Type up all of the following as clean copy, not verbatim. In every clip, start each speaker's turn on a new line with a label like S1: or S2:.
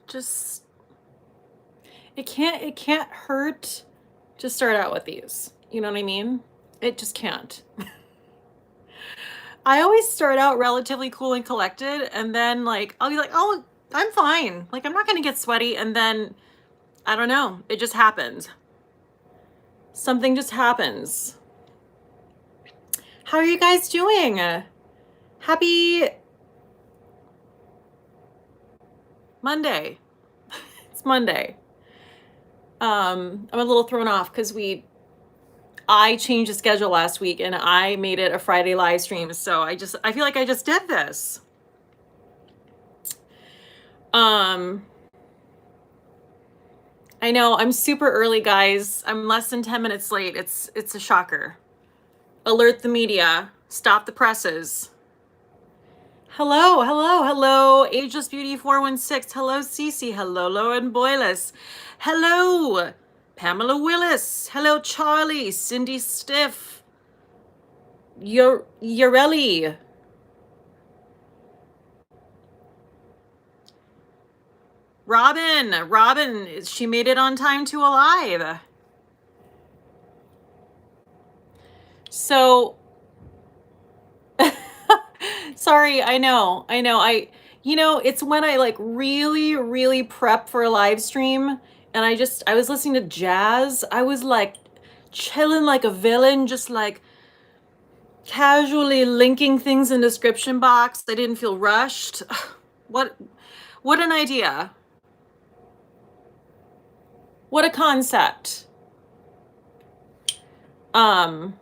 S1: just, it can't hurt to start out with these. You know what I mean? It just can't. I always start out relatively cool and collected, and then like I'll be like, oh, I'm fine. Like I'm not gonna get sweaty, and then I don't know, it just happens. Something just happens. How are you guys doing? Happy Monday. It's Monday. I'm a little thrown off because I changed the schedule last week and I made it a Friday live stream. So I feel like I just did this. I know I'm super early, guys. I'm less than 10 minutes late. It's a shocker. Alert the media. Stop the presses. Hello, hello, hello. Ageless Beauty 416. Hello, Cece. Hello, Lauren Boyles. Hello, Pamela Willis. Hello, Charlie. Cindy Stiff. Urelli. Robin, she made it on time to alive. So, sorry, I know. It's when I like really, really prep for a live stream and I was listening to jazz. I was like chilling like a villain, just like casually linking things in the description box. I didn't feel rushed. What an idea. What a concept. I'm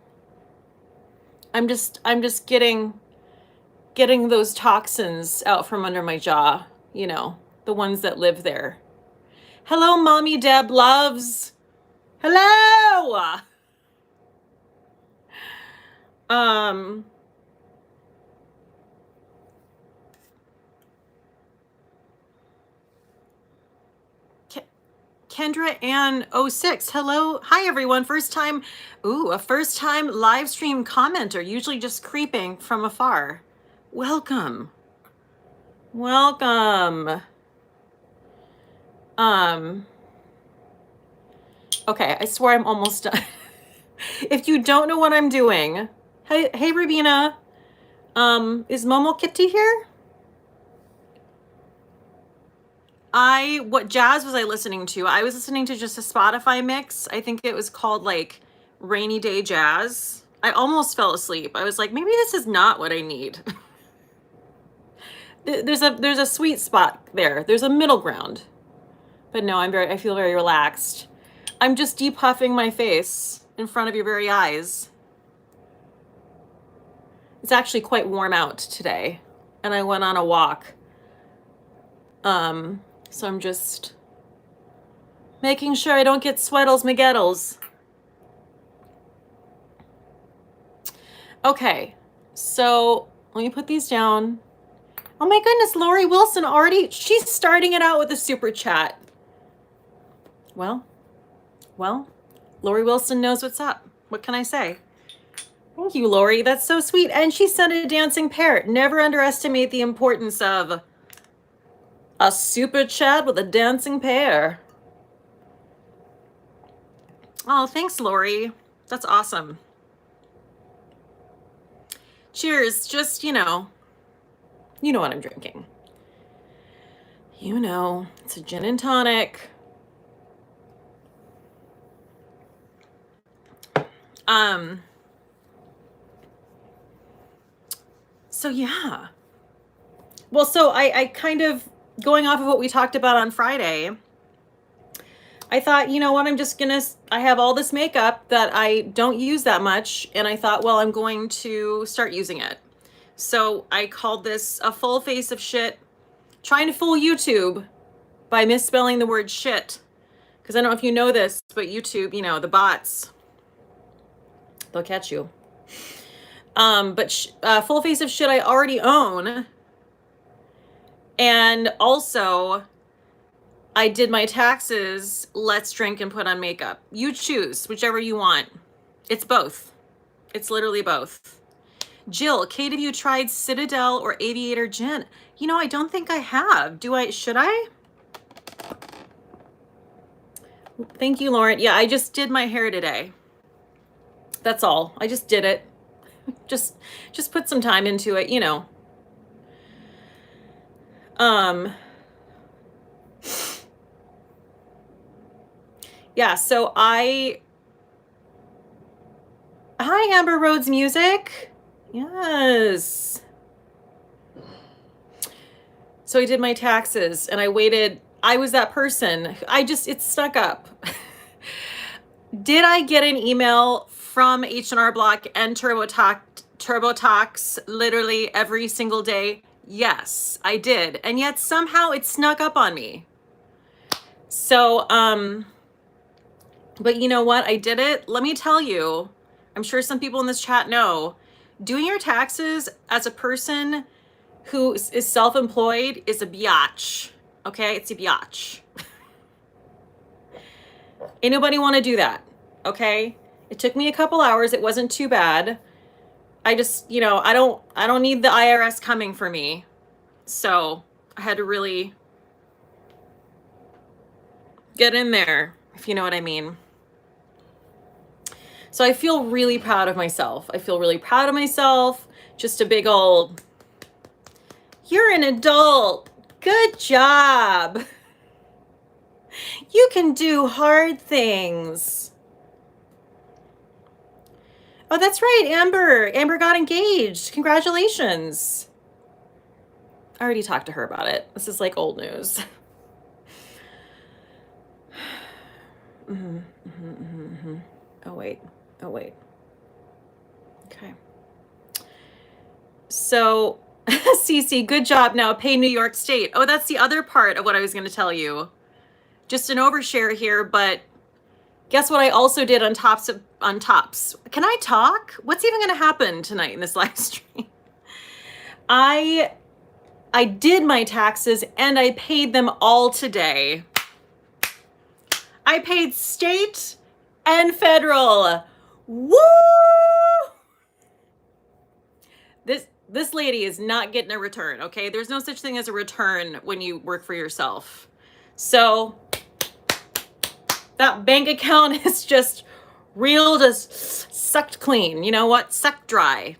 S1: just getting those toxins out from under my jaw, the ones that live there. Hello, Mommy Deb Loves. Hello. Kendra Ann 06. Hello. Hi, everyone. First time live stream commenter, usually just creeping from afar. Welcome. Okay, I swear I'm almost done. If you don't know what I'm doing, hey, Rubina. Is Momo Kitty here? What jazz was I listening to? I was listening to just a Spotify mix. I think it was called like Rainy Day Jazz. I almost fell asleep. I was like, maybe this is not what I need. There's a sweet spot there. There's a middle ground. But no, I feel very relaxed. I'm just depuffing my face in front of your very eyes. It's actually quite warm out today, and I went on a walk. So I'm just making sure I don't get sweatles McGettles. Okay, so let me put these down. Oh my goodness, Lori Wilson already, she's starting it out with a super chat. Well, Lori Wilson knows what's up. What can I say? Thank you, Lori. That's so sweet. And she sent a dancing parrot. Never underestimate the importance of a super chat with a dancing pair. Oh, thanks, Lori. That's awesome. Cheers. Just, you know what I'm drinking. It's a gin and tonic. So yeah. Well, so I kind of, going off of what we talked about on Friday, I thought, you know what, I have all this makeup that I don't use that much, and I thought, well, I'm going to start using it. So I called this a full face of shit, trying to fool YouTube by misspelling the word shit. Because I don't know if you know this, but YouTube, the bots, they'll catch you. But full face of shit I already own. And also, I did my taxes, let's drink and put on makeup. You choose, whichever you want. It's both. It's literally both. Jill, Cate, have you tried Citadel or Aviator Gin? I don't think I have. Should I? Thank you, Lauren. Yeah, I just did my hair today. That's all. I just did it. Just put some time into it, you know. Yeah, so Hi, Amber Rhodes Music. Yes. So I did my taxes and I waited. I was that person. It stuck up. Did I get an email from H&R Block and TurboTax literally every single day? Yes, I did. And yet somehow it snuck up on me. So, but you know what? I did it. Let me tell you, I'm sure some people in this chat know, doing your taxes as a person who is self-employed is a biatch. Okay? It's a biatch. Ain't nobody want to do that. Okay? It took me a couple hours. It wasn't too bad. I just, you know, I don't need the IRS coming for me. So I had to really get in there, if you know what I mean. So I feel really proud of myself. Just a big old, you're an adult. Good job. You can do hard things. Oh, that's right, Amber. Amber got engaged. Congratulations. I already talked to her about it. This is like old news. Oh, wait. Okay. So, Cece, good job. Now pay New York State. Oh, that's the other part of what I was going to tell you. Just an overshare here, but guess what I also did on tops. Can I talk? What's even going to happen tonight in this live stream? I did my taxes and I paid them all today. I paid state and federal. Woo! This lady is not getting a return, okay? There's no such thing as a return when you work for yourself. So that bank account is just real, just sucked clean. You know what? Sucked dry.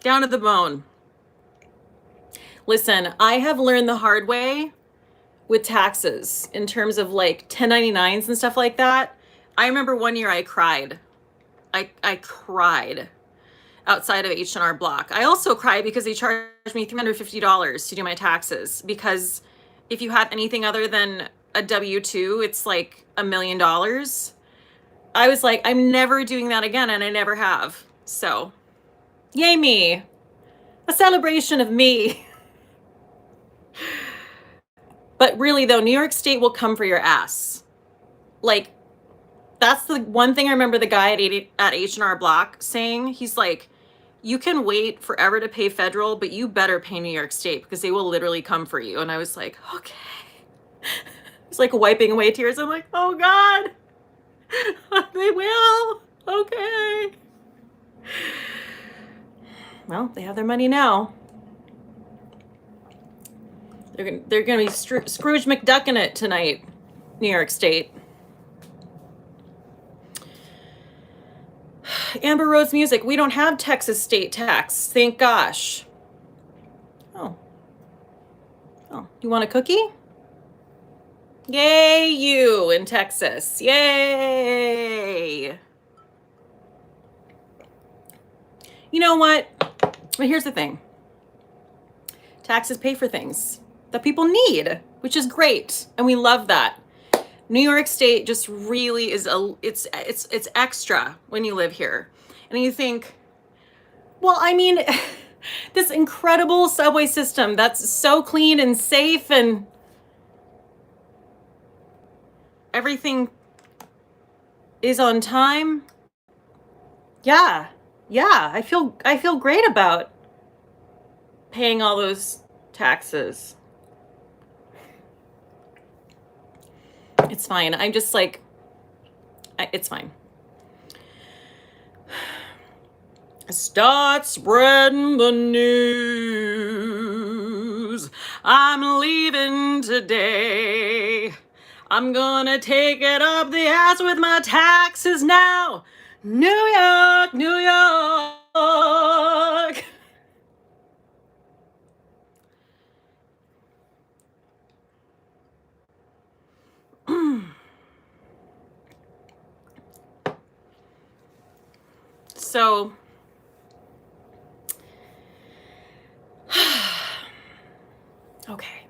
S1: Down to the bone. Listen, I have learned the hard way with taxes in terms of like 1099s and stuff like that. I remember one year I cried. I cried outside of H&R Block. I also cried because they charged me $350 to do my taxes, because if you have anything other than a W-2, it's like $1 million. I was like, I'm never doing that again, and I never have. So, yay me. A celebration of me. But really though, New York State will come for your ass. Like, that's the one thing I remember the guy at H&R Block saying. He's like, you can wait forever to pay federal, but you better pay New York State because they will literally come for you. And I was like, okay. It's like wiping away tears. I'm like, oh God, they will. Okay. Well, they have their money now. They're gonna be Scrooge McDucking it tonight, New York State. Amber Rhodes Music. We don't have Texas state tax. Thank gosh. Oh, you want a cookie? Yay, you in Texas. Yay. You know what? But here's the thing. Taxes pay for things that people need, which is great. And we love that. New York State just really is it's extra when you live here. And you think, well, I mean, this incredible subway system that's so clean and safe and everything is on time. Yeah. I feel great about paying all those taxes. It's fine. I'm just like, it's fine. Start spreading the news. I'm leaving today. I'm gonna take it up the ass with my taxes now. New York, New York. So, okay,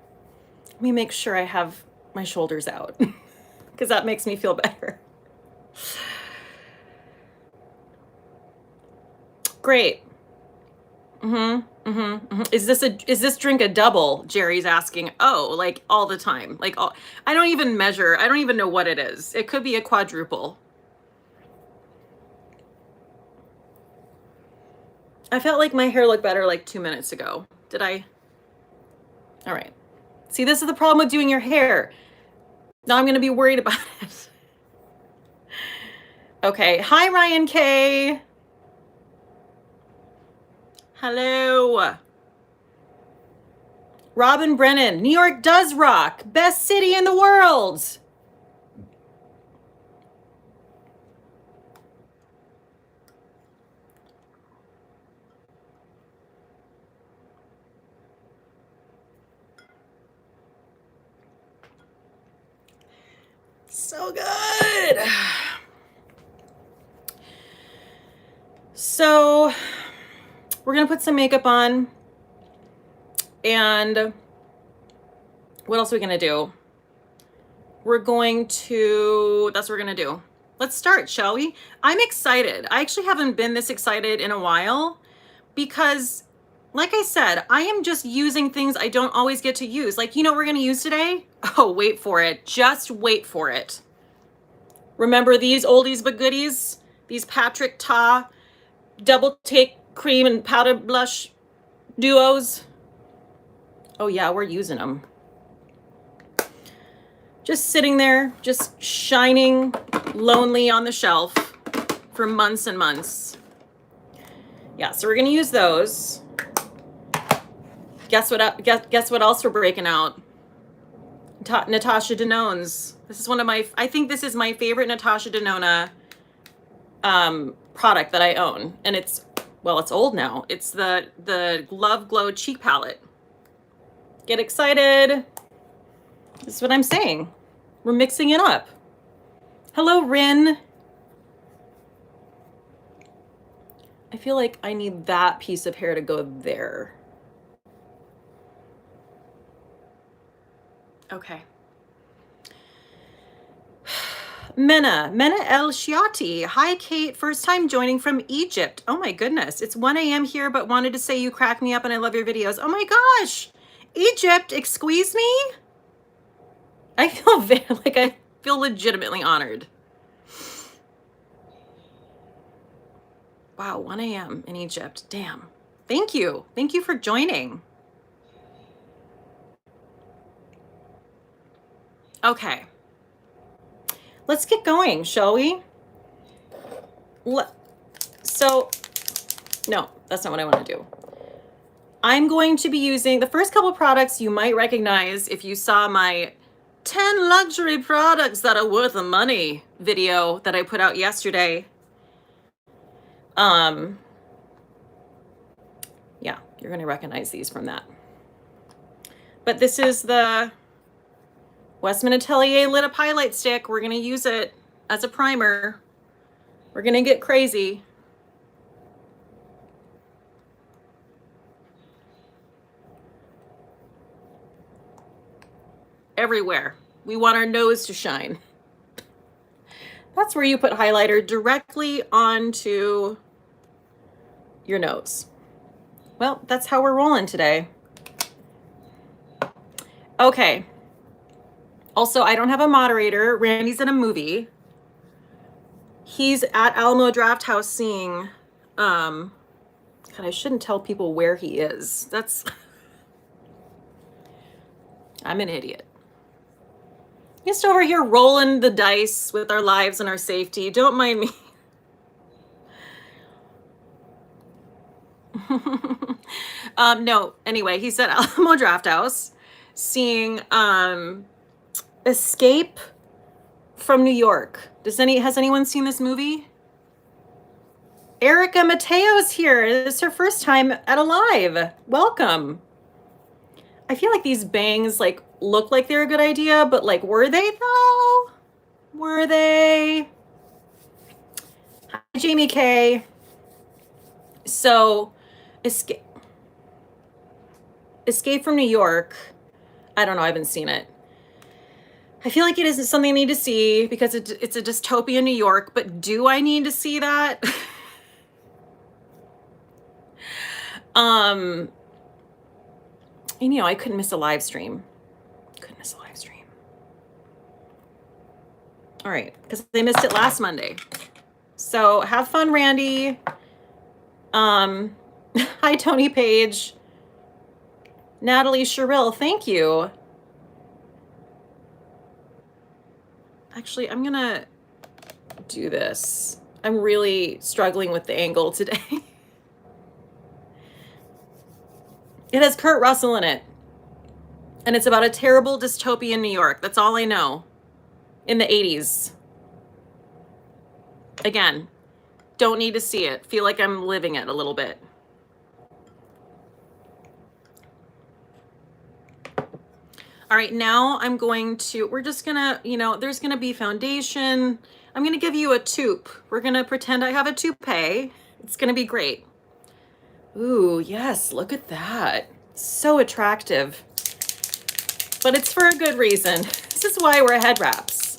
S1: let me make sure I have my shoulders out because that makes me feel better. Great. Is this drink a double? Jerry's asking. Oh, like all the time. Like I don't even measure. I don't even know what it is. It could be a quadruple. I felt like my hair looked better like 2 minutes ago. Did I? All right. See, this is the problem with doing your hair. Now I'm going to be worried about it. Okay. Hi, Ryan K. Hello. Robin Brennan. New York does rock. Best city in the world. So good. So we're going to put some makeup on. And what else are we going to do? That's what we're going to do. Let's start, shall we? I'm excited. I actually haven't been this excited in a while because, like I said, I am just using things I don't always get to use. Like, you know what we're going to use today? Oh, wait for it. Just wait for it. Remember these oldies but goodies? These Patrick Ta double take cream and powder blush duos? Oh yeah, we're using them. Just sitting there, just shining lonely on the shelf for months and months. Yeah, so we're gonna use those. Guess what else we're breaking out? Natasha Denona's. This is I think this is my favorite Natasha Denona product that I own. And it's old now. It's the Love Glow Cheek Palette. Get excited. This is what I'm saying. We're mixing it up. Hello, Rin. I feel like I need that piece of hair to go there. Okay. Mena El Shiati. Hi, Kate. First time joining from Egypt. Oh my goodness. It's 1 a.m. here, but wanted to say you crack me up and I love your videos. Oh my gosh. Egypt, excuse me? I feel legitimately honored. Wow, 1 a.m. in Egypt. Damn. Thank you. Thank you for joining. Okay. Let's get going, shall we? So, no, that's not what I want to do. I'm going to be using the first couple products you might recognize if you saw my 10 luxury products that are worth the money video that I put out yesterday. Yeah, you're going to recognize these from that. But this is the Westman Atelier Lit Up Highlight Stick. We're going to use it as a primer. We're going to get crazy. Everywhere. We want our nose to shine. That's where you put highlighter directly onto your nose. Well, that's how we're rolling today. Okay. Also, I don't have a moderator. Randy's in a movie. He's at Alamo Draft House seeing, God, I shouldn't tell people where he is. I'm an idiot. Just over here rolling the dice with our lives and our safety. Don't mind me. No, anyway, he's at Alamo Draft House seeing Escape from New York. Has anyone seen this movie? Erica Mateo's here. It's her first time at a live. Welcome. I feel like these bangs like look like they're a good idea, but like, were they though? Were they? Hi, Jamie K. So, Escape from New York. I don't know. I haven't seen it. I feel like it isn't something I need to see because it's a dystopia in New York, but do I need to see that? You know, I couldn't miss a live stream. All right, because they missed it last Monday. So have fun, Randy. Hi, Tony Page. Natalie Sherrill, thank you. Actually, I'm gonna do this. I'm really struggling with the angle today. It has Kurt Russell in it. And it's about a terrible dystopia in New York. That's all I know. In the 80s. Again, don't need to see it. Feel like I'm living it a little bit. All right, now I'm going to, we're just gonna, you know, there's gonna be foundation. I'm gonna give you a taupe. We're gonna pretend I have a toupee. It's gonna be great. Ooh, yes, look at that. So attractive. But it's for a good reason. This is why I wear head wraps.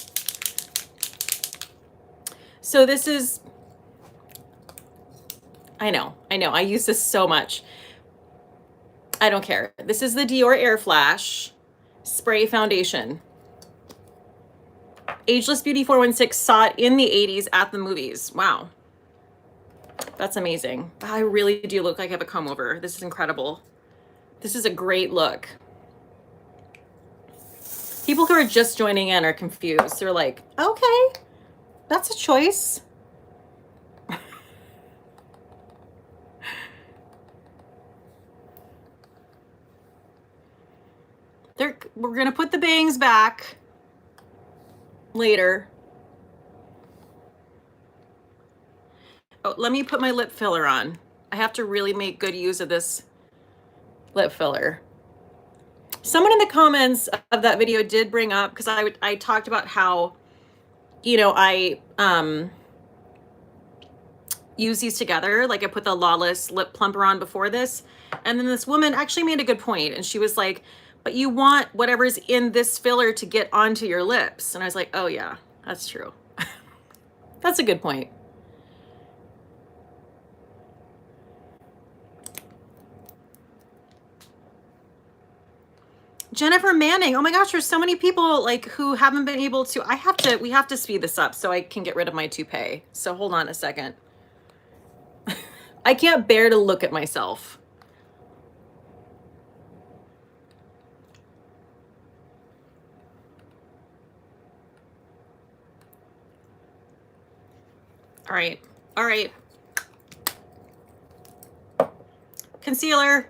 S1: So this is, I know, I use this so much. I don't care. This is the Dior Air Flash Spray Foundation. Ageless Beauty 416 saw it in the 80s at the movies. Wow. That's amazing. I really do look like I have a comb over. This is incredible. This is a great look. People who are just joining in are confused. They're like, okay, that's a choice. We're gonna put the bangs back later. Oh, let me put my lip filler on. I have to really make good use of this lip filler. Someone in the comments of that video did bring up, because I talked about how, you know, I use these together. Like I put the Lawless lip plumper on before this. And then this woman actually made a good point. And she was like, but you want whatever's in this filler to get onto your lips. And I was like, oh yeah, that's true. That's a good point. Jennifer Manning. Oh my gosh, there's so many people like who haven't been able to. We have to speed this up so I can get rid of my toupee. So hold on a second. I can't bear to look at myself. All right. All right. Concealer.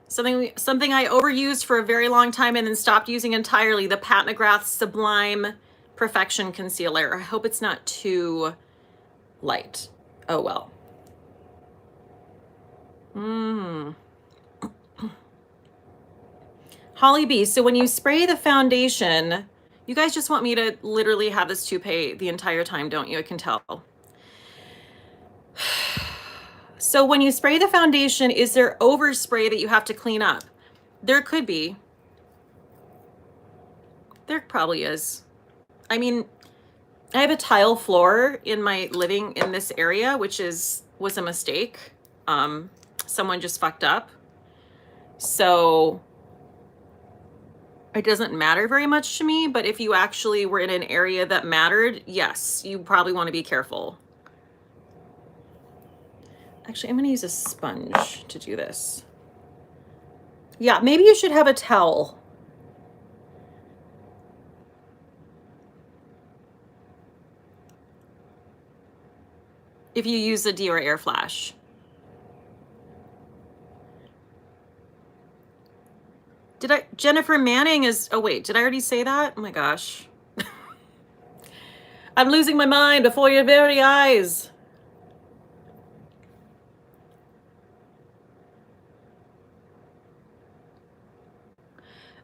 S1: Something I overused for a very long time and then stopped using entirely. The Pat McGrath Sublime Perfection Concealer. I hope it's not too light. Oh well. Holly B. So when you spray the foundation, you guys just want me to literally have this toupee the entire time, don't you? I can tell. So when you spray the foundation, is there overspray that you have to clean up? There could be. There probably is. I mean, I have a tile floor in my living in this area, which was a mistake. Someone just fucked up. So it doesn't matter very much to me, but if you actually were in an area that mattered, yes, you probably want to be careful. Actually, I'm going to use a sponge to do this. Yeah, maybe you should have a towel. If you use the Dior Air Flash. Jennifer Manning is, oh wait, did I already say that? Oh my gosh. I'm losing my mind before your very eyes.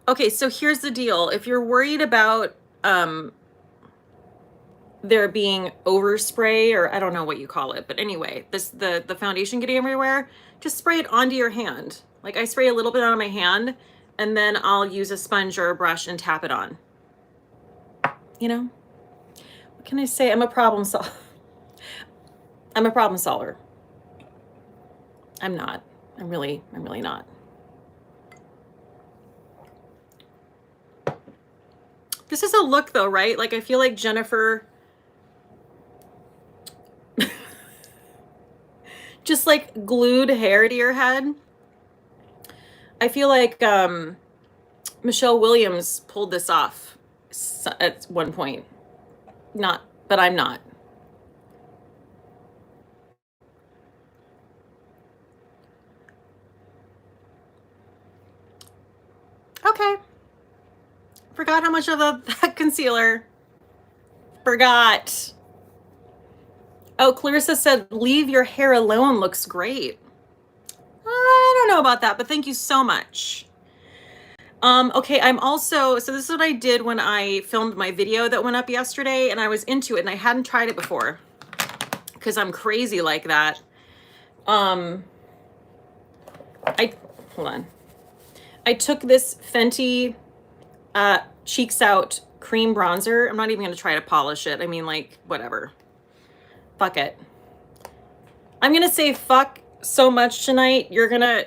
S1: Okay, so here's the deal. If you're worried about there being overspray, or I don't know what you call it, but anyway, the foundation getting everywhere, just spray it onto your hand. Like I spray a little bit on my hand, and then I'll use a sponge or a brush and tap it on. You know? What can I say? I'm a problem solver. I'm a problem solver. I'm not. I'm really not. This is a look though, right? Like I feel like Jennifer just like glued hair to your head. I feel like Michelle Williams pulled this off at one point. Not, but I'm not. Okay. Forgot how much of that concealer. Forgot. Oh, Clarissa said, leave your hair alone looks great. I don't know about that, but thank you so much. Okay, I'm also, so this is what I did when I filmed my video that went up yesterday, and I was into it, and I hadn't tried it before, because I'm crazy like that. Hold on. I took this Fenty Cheeks Out cream bronzer. I'm not even going to try to polish it. I mean, like, whatever. Fuck it. I'm going to say fuck so much tonight. You're going to,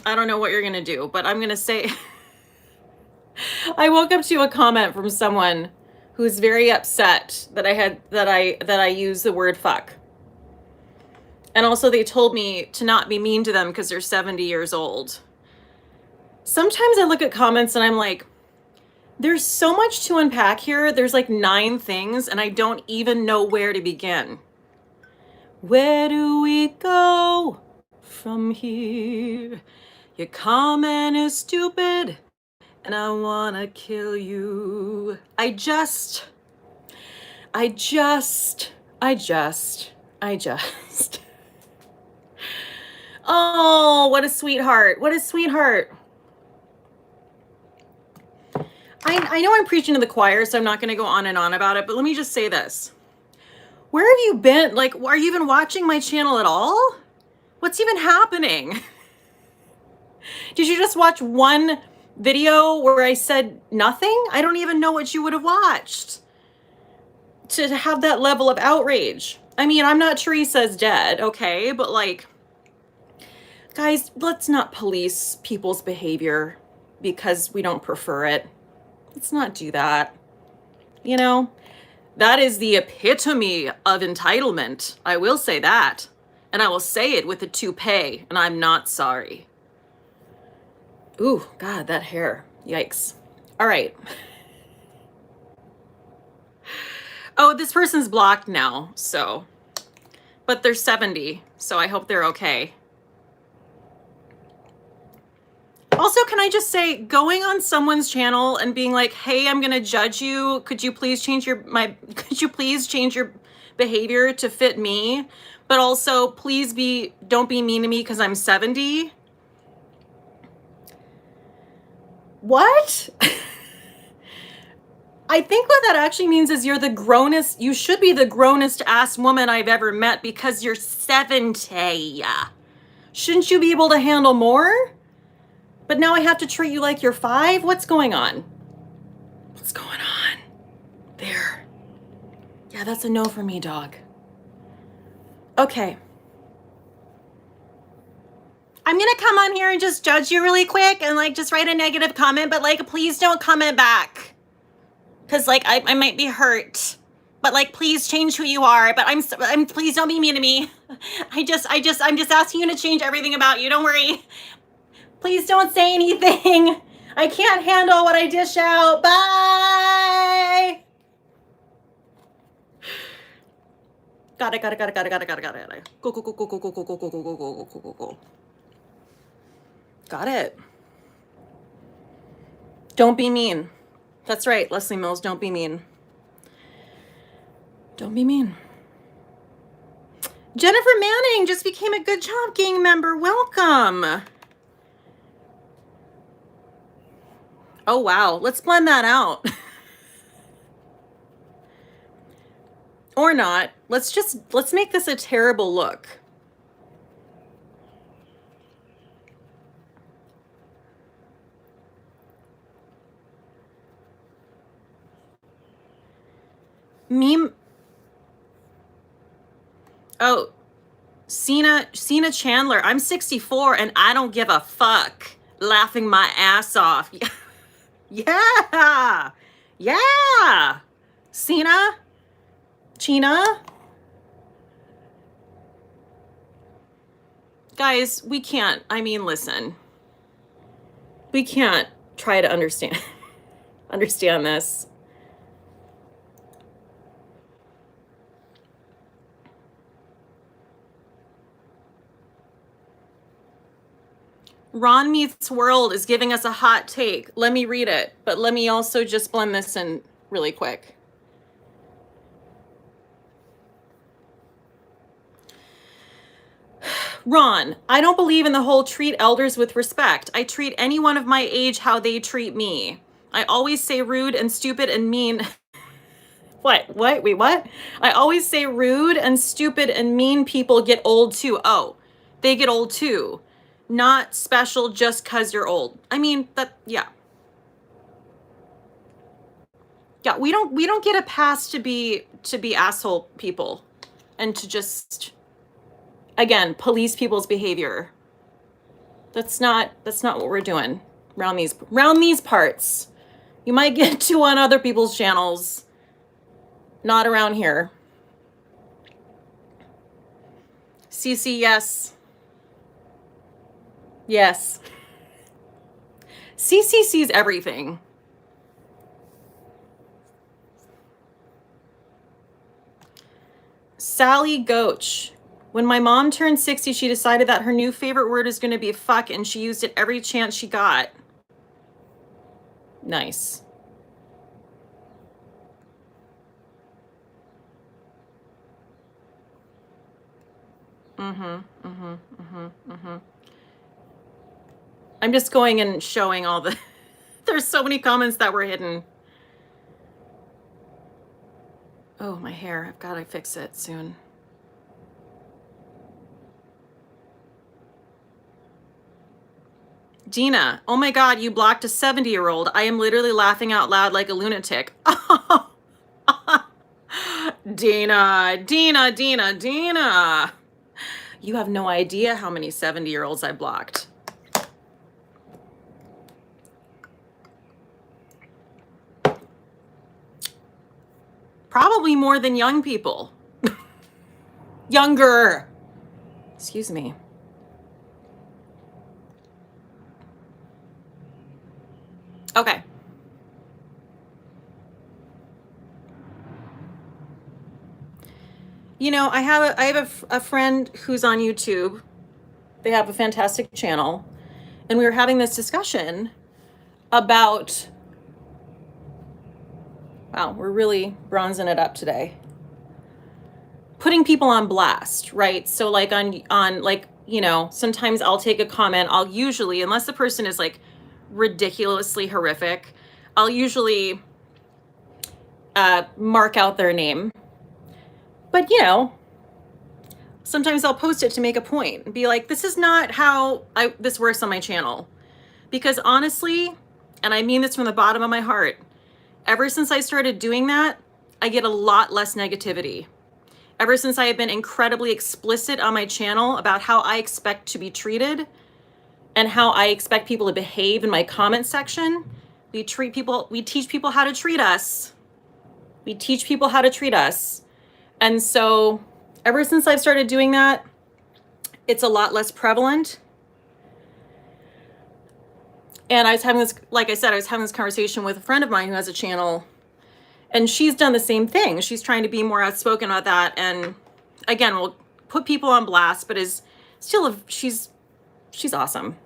S1: I don't know what you're going to do, but I'm going to say, I woke up to a comment from someone who's very upset that I use the word fuck. And also they told me to not be mean to them because they're 70 years old. Sometimes I look at comments and I'm like, there's so much to unpack here. There's like 9 things and I don't even know where to begin. Where do we go from here? Your comment is stupid and I wanna kill you. I just. Oh, what a sweetheart. What a sweetheart. I know I'm preaching to the choir, so I'm not going to go on and on about it, but let me just say this. Where have you been? Like, are you even watching my channel at all? What's even happening? Did you just watch one video where I said nothing? I don't even know what you would have watched to have that level of outrage. I mean, I'm not Teresa's dead, okay? But like, guys, let's not police people's behavior because we don't prefer it. Let's not do that. You know, that is the epitome of entitlement. I will say that. And I will say it with a toupee, and I'm not sorry. Ooh, God, that hair. Yikes. All right. Oh, this person's blocked now, so. But they're 70, so I hope they're okay. Also, can I just say, going on someone's channel and being like, hey, I'm gonna judge you. Could you please change your behavior to fit me? But also, please don't be mean to me because I'm 70. What? I think what that actually means is you're the grownest, you should be the grownest ass woman I've ever met because you're 70. Shouldn't you be able to handle more? But now I have to treat you like you're 5? What's going on? What's going on? There. Yeah, that's a no for me, dog. Okay. I'm gonna come on here and just judge you really quick and like just write a negative comment, but like please don't comment back. Cause like I might be hurt. But like please change who you are. But I'm please don't be mean to me. I'm just asking you to change everything about you. Don't worry. Please don't say anything. I can't handle what I dish out. Bye. Got it. Go. Got it. Don't be mean. That's right, Leslie Mills, don't be mean. Don't be mean. Jennifer Manning just became a Good Job Gang member. Welcome. Oh, wow. Let's blend that out. Or not. Let's make this a terrible look. Meme. Oh, Cena Chandler. I'm 64 and I don't give a fuck. Laughing my ass off. Yeah. Yeah. Cena. China. Guys, we can't. I mean, listen. We can't try to understand this. Ron Meets World is giving us a hot take. Let me read it, but let me also just blend this in really quick. Ron, I don't believe in the whole treat elders with respect. I treat anyone of my age how they treat me. I always say rude and stupid and mean. What? Wait, what? I always say rude and stupid and mean people get old too. Oh, they get old too. Not special just because you're old. I mean, yeah. Yeah, we don't get a pass to be asshole people and to just, again, police people's behavior. That's not what we're doing around these parts. You might get to on other people's channels, not around here. CC, yes. Yes. CC sees everything. Sally Goach. When my mom turned 60, she decided that her new favorite word is going to be fuck, and she used it every chance she got. Nice. I'm just going and showing all the... There's so many comments that were hidden. Oh, my hair. I've got to fix it soon. Dina, oh my God, you blocked a 70-year-old. I am literally laughing out loud like a lunatic. Dina. You have no idea how many 70-year-olds I blocked. Probably more than young people. Younger. Excuse me. Okay. You know, I have a friend who's on YouTube. They have a fantastic channel. And we were having this discussion about... Wow, we're really bronzing it up today. Putting people on blast, right? So like on like, you know, sometimes I'll take a comment. I'll usually, unless the person is like ridiculously horrific, I'll usually mark out their name. But, you know, sometimes I'll post it to make a point and be like, this is not how this works on my channel. Because honestly, and I mean this from the bottom of my heart, ever since I started doing that, I get a lot less negativity. Ever since I have been incredibly explicit on my channel about how I expect to be treated and how I expect people to behave in my comment section, we teach people how to treat us. We teach people how to treat us. And so ever since I've started doing that, it's a lot less prevalent. And I was having this, like I said, I was having this conversation with a friend of mine who has a channel, and she's done the same thing. She's trying to be more outspoken about that. And again, will put people on blast, but is still, she's awesome.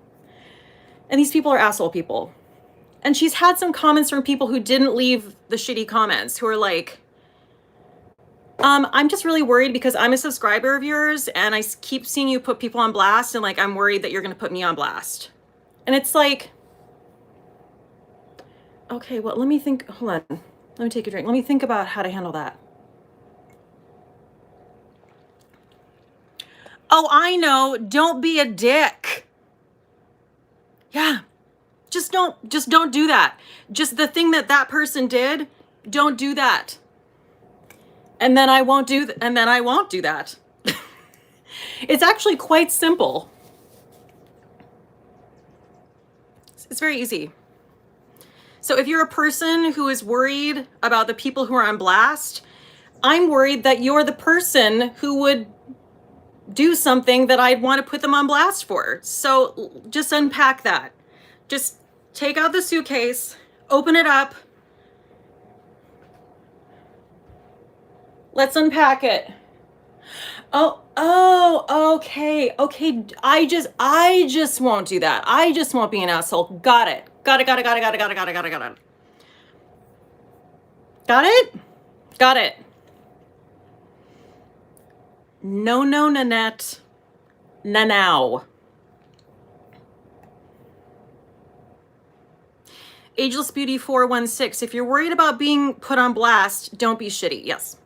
S1: And these people are asshole people. And she's had some comments from people who didn't leave the shitty comments, who are like, I'm just really worried because I'm a subscriber of yours and I keep seeing you put people on blast, and like, I'm worried that you're going to put me on blast. And it's like, okay, well, let me think. Hold on. Let me take a drink. Let me think about how to handle that. Oh, I know. Don't be a dick. Yeah. Just don't do that. Just the thing that person did, don't do that. And then I won't do that. It's actually quite simple. It's very easy. So if you're a person who is worried about the people who are on blast, I'm worried that you're the person who would do something that I'd want to put them on blast for. So just unpack that. Just take out the suitcase, open it up. Let's unpack it. Oh, okay. I just won't do that. I just won't be an asshole. Got it. Got it. No, Nanette. Now. Ageless Beauty 416. If you're worried about being put on blast, don't be shitty. Yes.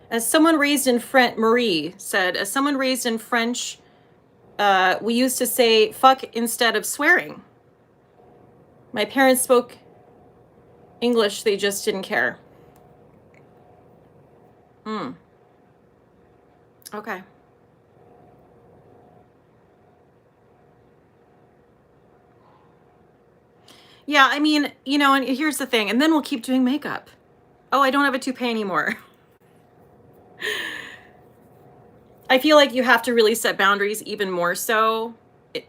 S1: As someone raised in French, Marie said, as someone raised in French, we used to say fuck instead of swearing. My parents spoke English, they just didn't care. Okay. Yeah, I mean, you know, and here's the thing, and then we'll keep doing makeup. Oh, I don't have a toupee anymore. I feel like you have to really set boundaries even more so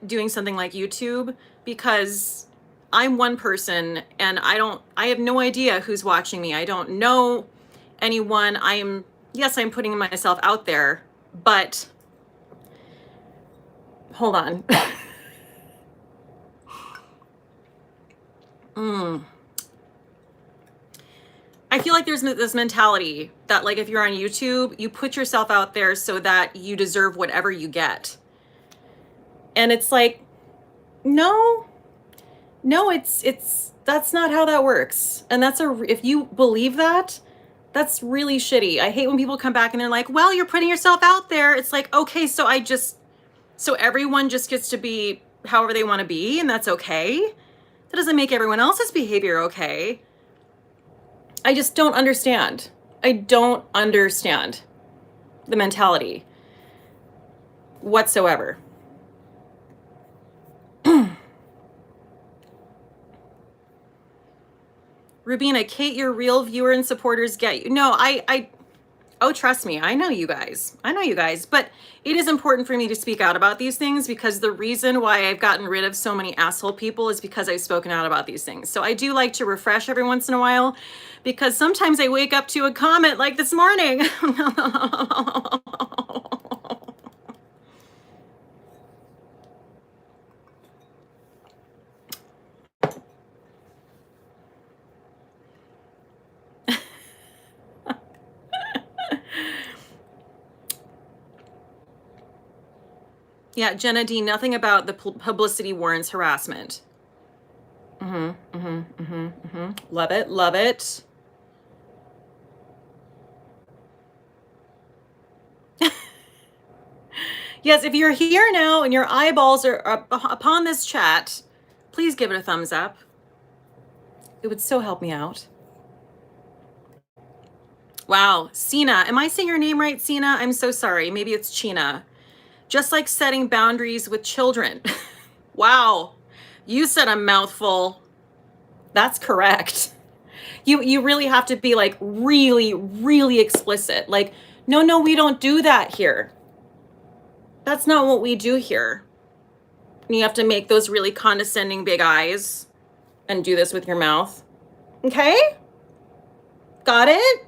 S1: doing something like YouTube, because I'm one person and I have no idea who's watching me. I don't know anyone. Yes, I'm putting myself out there, but hold on. I feel like there's this mentality that, like, if you're on YouTube, you put yourself out there so that you deserve whatever you get. And it's like, no, it's that's not how that works. And if you believe that, that's really shitty. I hate when people come back and they're like, well, you're putting yourself out there. It's like, okay, so everyone just gets to be however they want to be, and that's okay. That doesn't make everyone else's behavior okay. I just don't understand. I don't understand the mentality whatsoever. Rubina, Kate, your real viewer and supporters get you. No, oh, trust me, I know you guys. But it is important for me to speak out about these things, because the reason why I've gotten rid of so many asshole people is because I've spoken out about these things. So I do like to refresh every once in a while, because sometimes I wake up to a comment like this morning. Yeah, Jenna D, nothing about the publicity warrants harassment. Love it. Yes, if you're here now and your eyeballs are upon this chat, please give it a thumbs up. It would so help me out. Wow, Sina, am I saying your name right, Sina? I'm so sorry. Maybe it's China. Just like setting boundaries with children. Wow, you said a mouthful. That's correct. You really have to be like really explicit. Like, no, we don't do that here. That's not what we do here. You have to make those really condescending big eyes and do this with your mouth. Okay? Got it?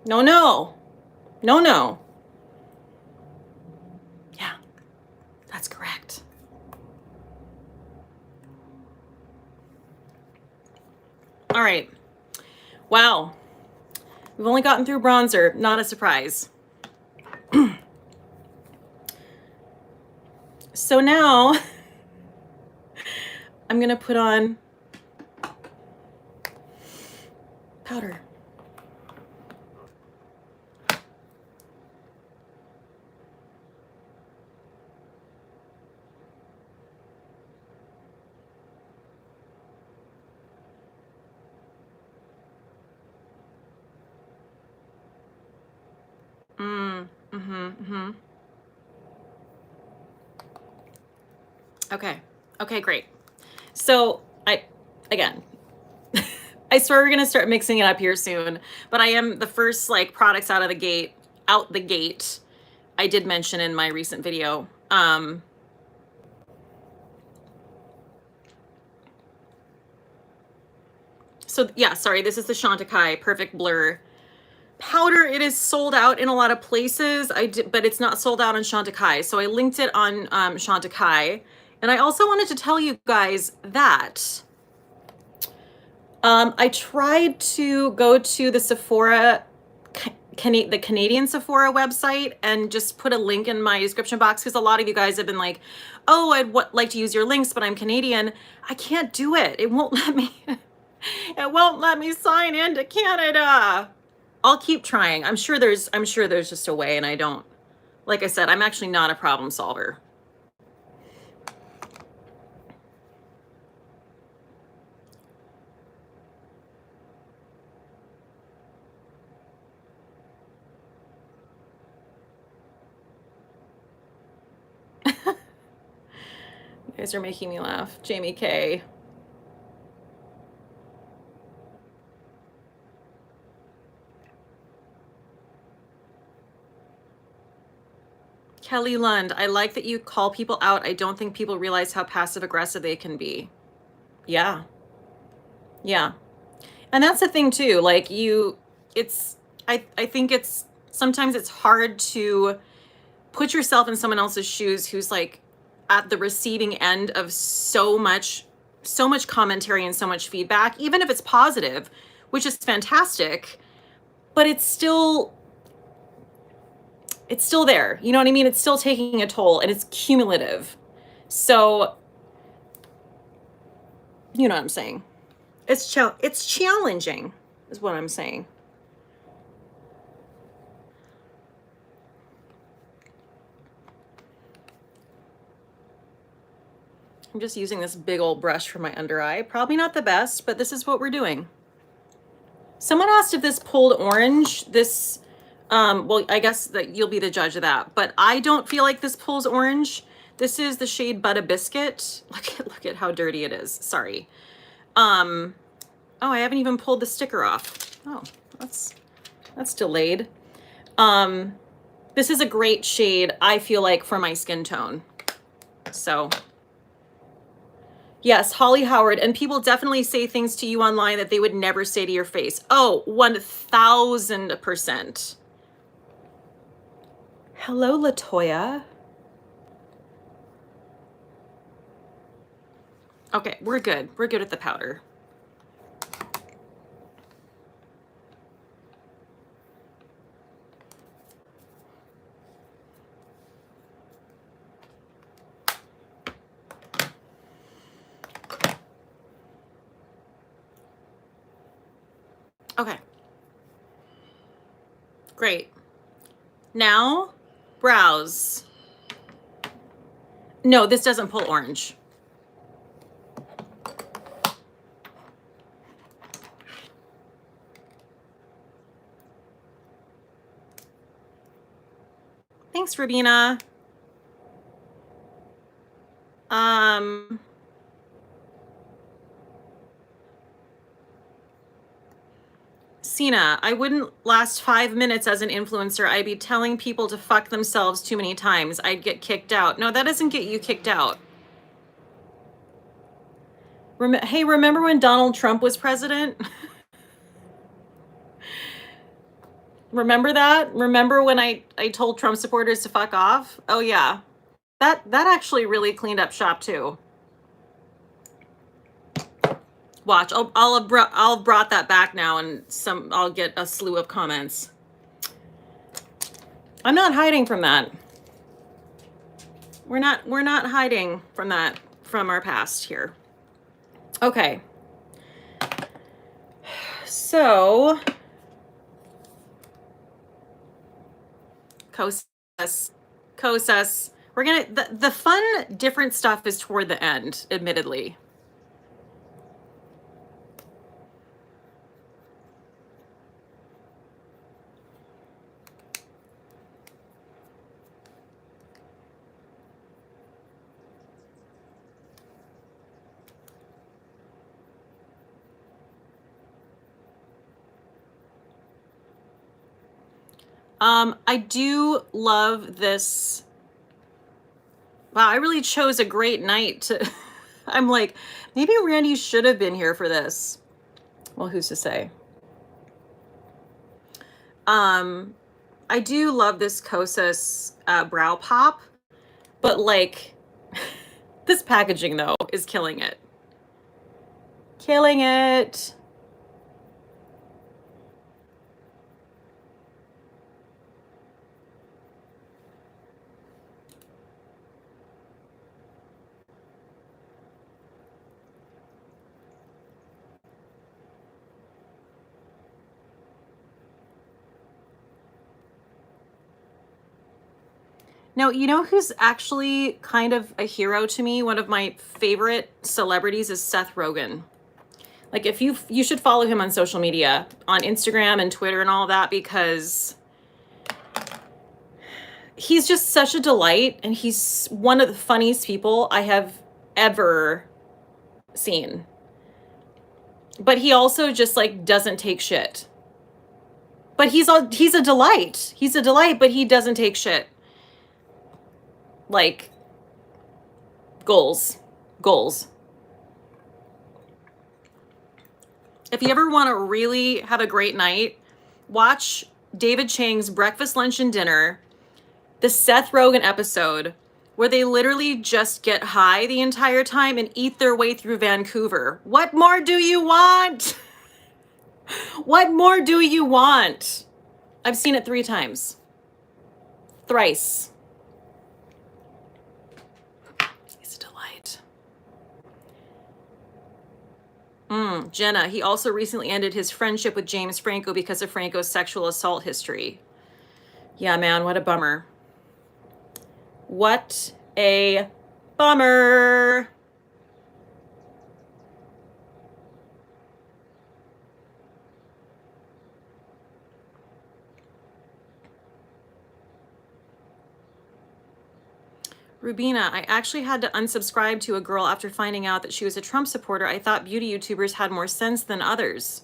S1: No, no. No, no. Yeah, that's correct. All right. Wow. We've only gotten through bronzer. Not a surprise. So now I'm going to put on powder. Okay. Okay, great. So again, I swear we're gonna start mixing it up here soon, but I am the first like products out the gate. I did mention in my recent video. So yeah, sorry, this is the Shantikai Perfect Blur powder. It is sold out in a lot of places. But it's not sold out on Shantikai. So I linked it on Shantikai. And I also wanted to tell you guys that I tried to go to the Sephora, the Canadian Sephora website, and just put a link in my description box, because a lot of you guys have been like, oh, I'd like to use your links, but I'm Canadian. I can't do it. It won't let me. It won't let me sign into Canada. I'll keep trying. I'm sure there's just a way, and I don't, like I said, I'm actually not a problem solver. You guys are making me laugh. Jamie K. Kelly Lund, I like that you call people out. I don't think people realize how passive aggressive they can be. Yeah. Yeah. And that's the thing too. Like I think sometimes it's hard to put yourself in someone else's shoes who's like at the receiving end of so much commentary and so much feedback, even if it's positive, which is fantastic, but it's still there. You know what I mean? It's still taking a toll, and it's cumulative. So, you know what I'm saying? It's challenging is what I'm saying. I'm just using this big old brush for my under eye. Probably not the best, but this is what we're doing. Someone asked if this pulled orange. This, well, I guess that you'll be the judge of that, but I don't feel like this pulls orange. This is the shade Butter Biscuit. Look at how dirty it is. Sorry. Oh, I haven't even pulled the sticker off. Oh, that's delayed. This is a great shade, I feel like, for my skin tone. So yes, Holly Howard, and people definitely say things to you online that they would never say to your face. Oh, 1000%. Hello, Latoya. Okay, we're good. We're good at the powder. Okay. Great. Now, brows. No, this doesn't pull orange. Thanks, Rubina. Cena, I wouldn't last 5 minutes as an influencer. I'd be telling people to fuck themselves too many times. I'd get kicked out. No, that doesn't get you kicked out. Hey, remember when Donald Trump was president? Remember that? Remember when I told Trump supporters to fuck off? Oh yeah. That actually really cleaned up shop too. Watch, I'll have brought that back now, and I'll get a slew of comments. I'm not hiding from that. We're not hiding from that, from our past here. Okay. So Cosas. We're gonna the fun different stuff is toward the end, admittedly. I do love this. Wow, I really chose a great night to I'm like, maybe Randy should have been here for this. Well, who's to say? I do love this Kosas brow pop, but like this packaging though is killing it. Killing it. Now, you know who's actually kind of a hero to me? One of my favorite celebrities is Seth Rogen. Like, if you should follow him on social media, on Instagram and Twitter and all that, because he's just such a delight, and he's one of the funniest people I have ever seen. But he also just like doesn't take shit. But he's a delight. He's a delight, but he doesn't take shit. Like, goals. If you ever want to really have a great night, watch David Chang's Breakfast, Lunch, and Dinner, the Seth Rogen episode, where they literally just get high the entire time and eat their way through Vancouver. What more do you want? What more do you want? I've seen it 3 times. Thrice. Jenna, he also recently ended his friendship with James Franco because of Franco's sexual assault history. Yeah, man, what a bummer. What a bummer. Rubina, I actually had to unsubscribe to a girl after finding out that she was a Trump supporter. I thought beauty YouTubers had more sense than others.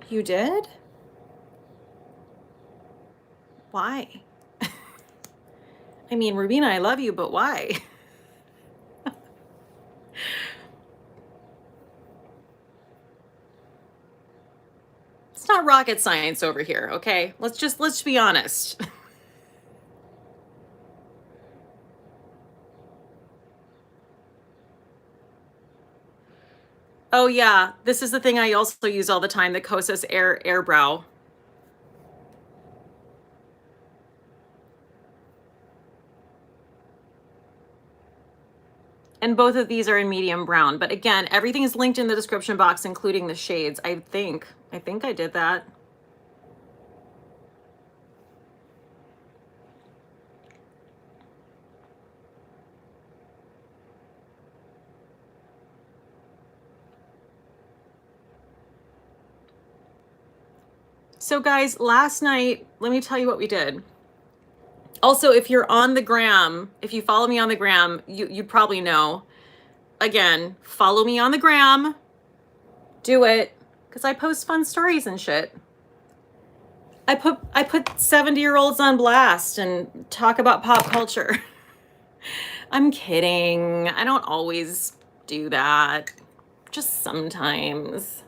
S1: You did? Why? I mean, Rubina, I love you, but why? It's not rocket science over here, okay? Let's be honest. Oh yeah, this is the thing I also use all the time, the Kosas Air Brow. And both of these are in medium brown, but again, everything is linked in the description box, including the shades. I think I did that. So guys, last night, let me tell you what we did. Also, if you're on the gram, if you follow me on the gram, you probably know. Again, follow me on the gram. Do it. because I post fun stories and shit. I put 70-year-olds on blast and talk about pop culture. I'm kidding. I don't always do that. Just sometimes.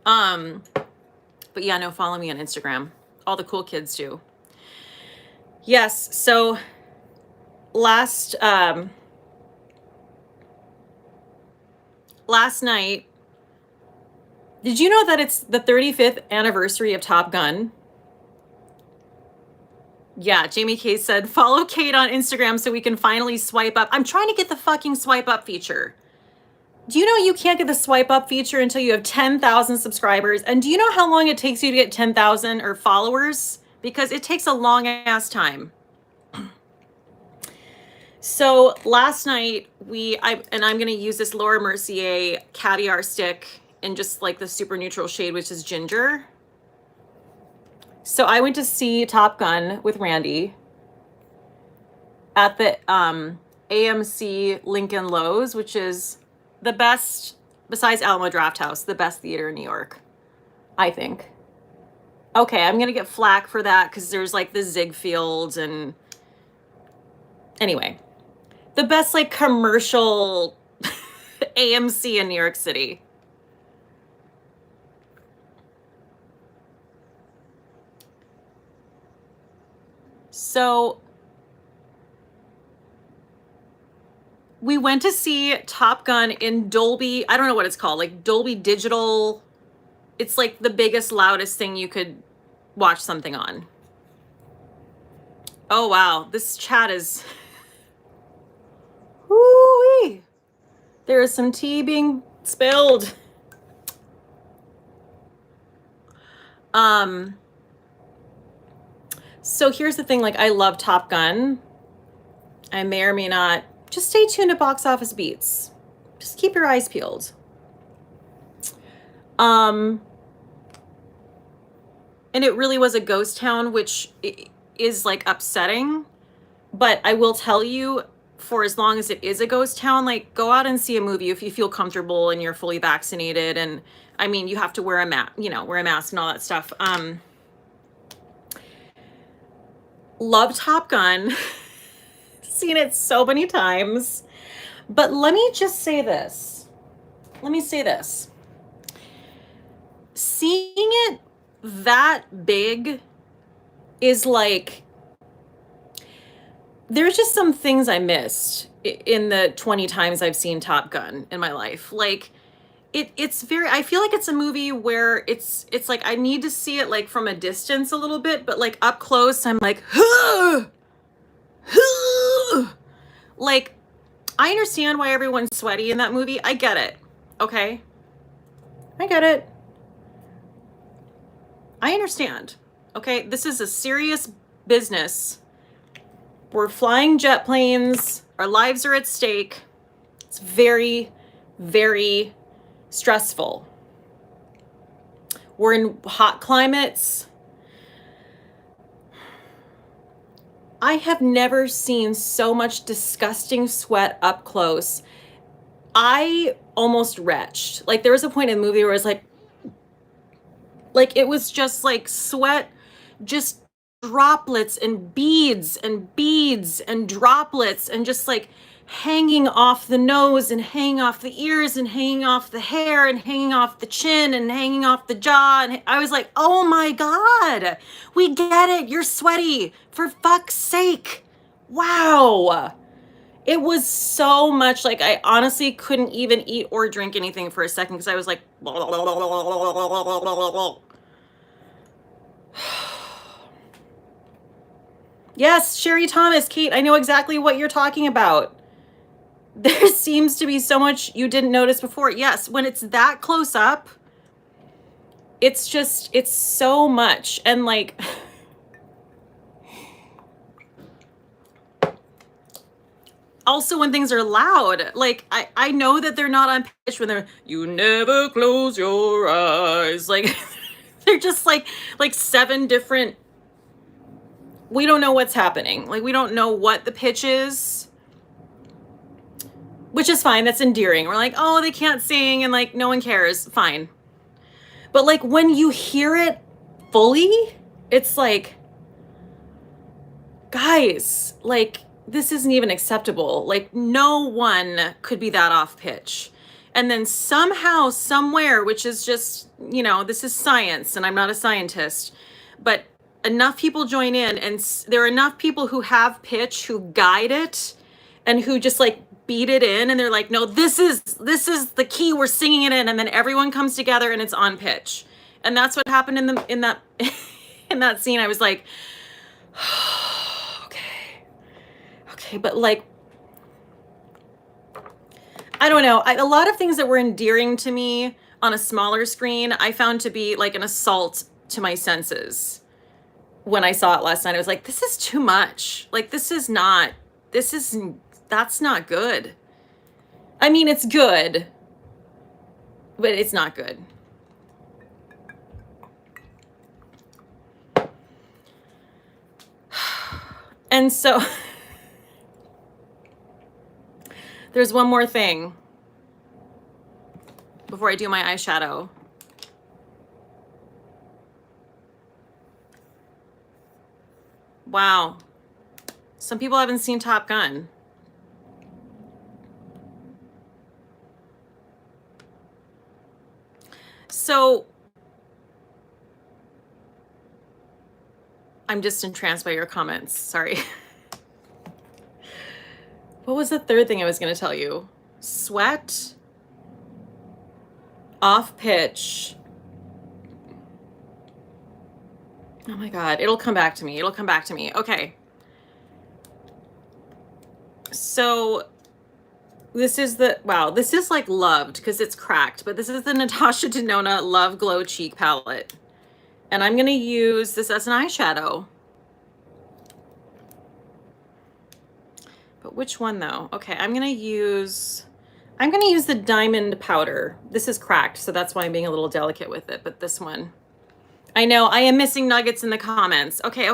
S1: But yeah, no, follow me on Instagram. All the cool kids do. Yes, so last night, did you know that it's the 35th anniversary of Top Gun? Yeah, Jamie K said, follow Cate on Instagram so we can finally swipe up. I'm trying to get the fucking swipe up feature. Do you know you can't get the swipe up feature until you have 10,000 subscribers? And do you know how long it takes you to get 10,000 or followers? Because it takes a long ass time. So last night I'm going to use this Laura Mercier Caviar stick in just like the super neutral shade, which is ginger. So I went to see Top Gun with Randy at the AMC Lincoln Lowe's, which is the best, besides Alamo Drafthouse, the best theater in New York, I think. Okay, I'm gonna get flack for that because there's like the Ziegfeld and anyway, the best like commercial AMC in New York City. So we went to see Top Gun in Dolby, I don't know what it's called, like Dolby Digital. It's like the biggest, loudest thing you could watch something on. Oh, wow. This chat is... Woo-wee. There is some tea being spilled. So here's the thing, like, I love Top Gun. I may or may not. Just stay tuned to Box Office Beats. Just keep your eyes peeled. And it really was a ghost town, which is like upsetting. But I will tell you, for as long as it is a ghost town, like go out and see a movie if you feel comfortable and you're fully vaccinated. And I mean, you have to wear a mask, wear a mask and all that stuff. Love Top Gun. Seen it so many times. But let me just say this. Seeing it that big is like, there's just some things I missed in the 20 times I've seen Top Gun in my life. Like it's very, I feel like it's a movie where it's like I need to see it like from a distance a little bit, but like up close I'm like, like I understand why everyone's sweaty in that movie. I get it. Okay, I get it. I understand. Okay, this is a serious business. We're flying jet planes. Our lives are at stake. It's very, very stressful. We're in hot climates. I have never seen so much disgusting sweat up close. I almost retched. Like there was a point in the movie where I was like it was just like sweat, just droplets and beads and droplets and just like hanging off the nose and hanging off the ears and hanging off the hair and hanging off the chin and hanging off the jaw. And I was like, oh my God, we get it. You're sweaty, for fuck's sake. Wow. It was so much, like I honestly couldn't even eat or drink anything for a second because I was like, yes, Sherry Thomas, Cate, I know exactly what you're talking about. There seems to be so much you didn't notice before. Yes, when it's that close up, it's so much. And like, also when things are loud, like I know that they're not on pitch when they're, you never close your eyes. Like they're just like 7 different, we don't know what's happening. Like we don't know what the pitch is. which is fine. That's endearing. We're like, oh, they can't sing and like no one cares. Fine. But like when you hear it fully, it's like, guys, like this isn't even acceptable. Like no one could be that off pitch. And then somehow, somewhere, which is just, you know, this is science and I'm not a scientist, but enough people join in and there are enough people who have pitch, who guide it and who just like beat it in. And they're like, no, this is the key. We're singing it in. And then everyone comes together and it's on pitch. And that's what happened in that, in that scene. I was like, okay. But like, I don't know. A lot of things that were endearing to me on a smaller screen, I found to be like an assault to my senses. When I saw it last night, I was like, this is too much. Like, that's not good. I mean, it's good, but it's not good. And so there's one more thing before I do my eyeshadow. Wow. Some people haven't seen Top Gun. So I'm just entranced by your comments. Sorry. What was the third thing I was going to tell you? Sweat, off pitch. Oh my God, it'll come back to me. It'll come back to me. Okay. So this is wow, this is like loved because it's cracked, but this is the Natasha Denona Love Glow Cheek Palette. And I'm going to use this as an eyeshadow. But which one though? Okay, I'm going to use the diamond powder. This is cracked, so that's why I'm being a little delicate with it, but this one. I know, I am missing nuggets in the comments. Okay.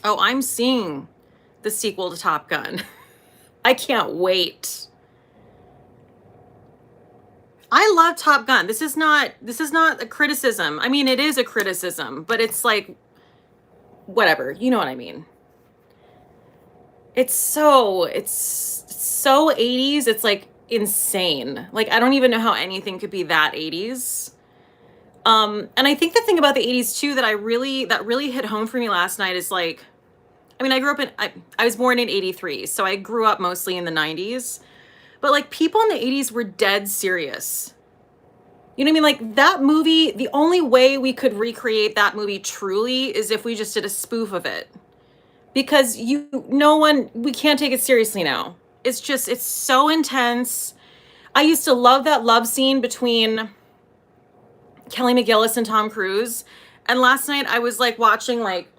S1: Oh, I'm seeing the sequel to Top Gun. I can't wait. I love Top Gun. This is not a criticism. I mean, it is a criticism, but it's like, whatever, you know what I mean. It's so 80s. It's like insane. Like, I don't even know how anything could be that 80s. And I think the thing about the 80s too, that really hit home for me last night is like, I mean, I was born in 83, so I grew up mostly in the 90s, but like people in the 80s were dead serious. You know what I mean? Like that movie, the only way we could recreate that movie truly is if we just did a spoof of it. Because we can't take it seriously now. It's so intense. I used to love that love scene between Kelly McGillis and Tom Cruise. And last night I was like watching like,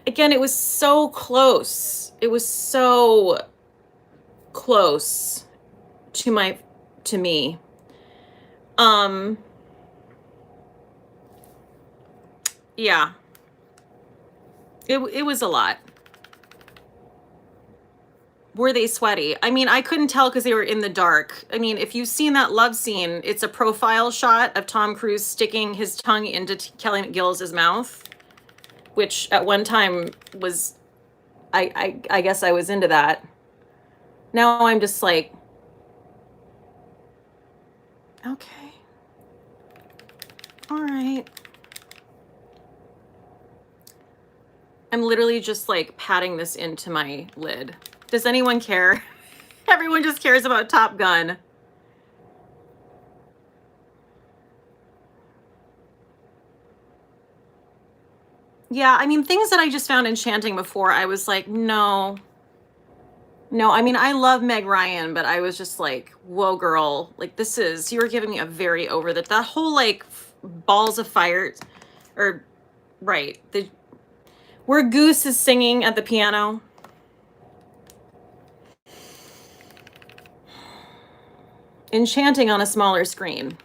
S1: again, it was so close. It was so close to me. Yeah. It was a lot. Were they sweaty? I mean, I couldn't tell because they were in the dark. I mean, if you've seen that love scene, it's a profile shot of Tom Cruise sticking his tongue into Kelly McGillis's mouth, which at one time was, I guess I was into that. Now I'm just like, okay. All right. I'm literally just like patting this into my lid. Does anyone care? Everyone just cares about Top Gun. Yeah, I mean, things that I just found enchanting before, I was like, no. I mean, I love Meg Ryan, but I was just like, whoa, girl. Like, you were giving me a very that whole like balls of fire, or right. Where Goose is singing at the piano. Enchanting on a smaller screen.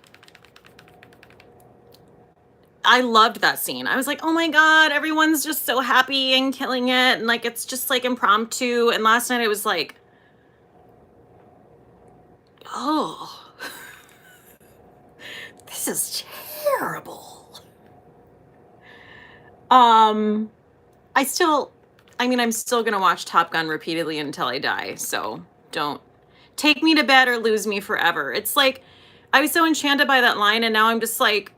S1: I loved that scene. I was like, oh my God, everyone's just so happy and killing it. And like, it's just like impromptu. And last night it was like, oh, this is terrible. I'm still gonna watch Top Gun repeatedly until I die. So don't take me to bed or lose me forever. It's like, I was so enchanted by that line, and now I'm just like,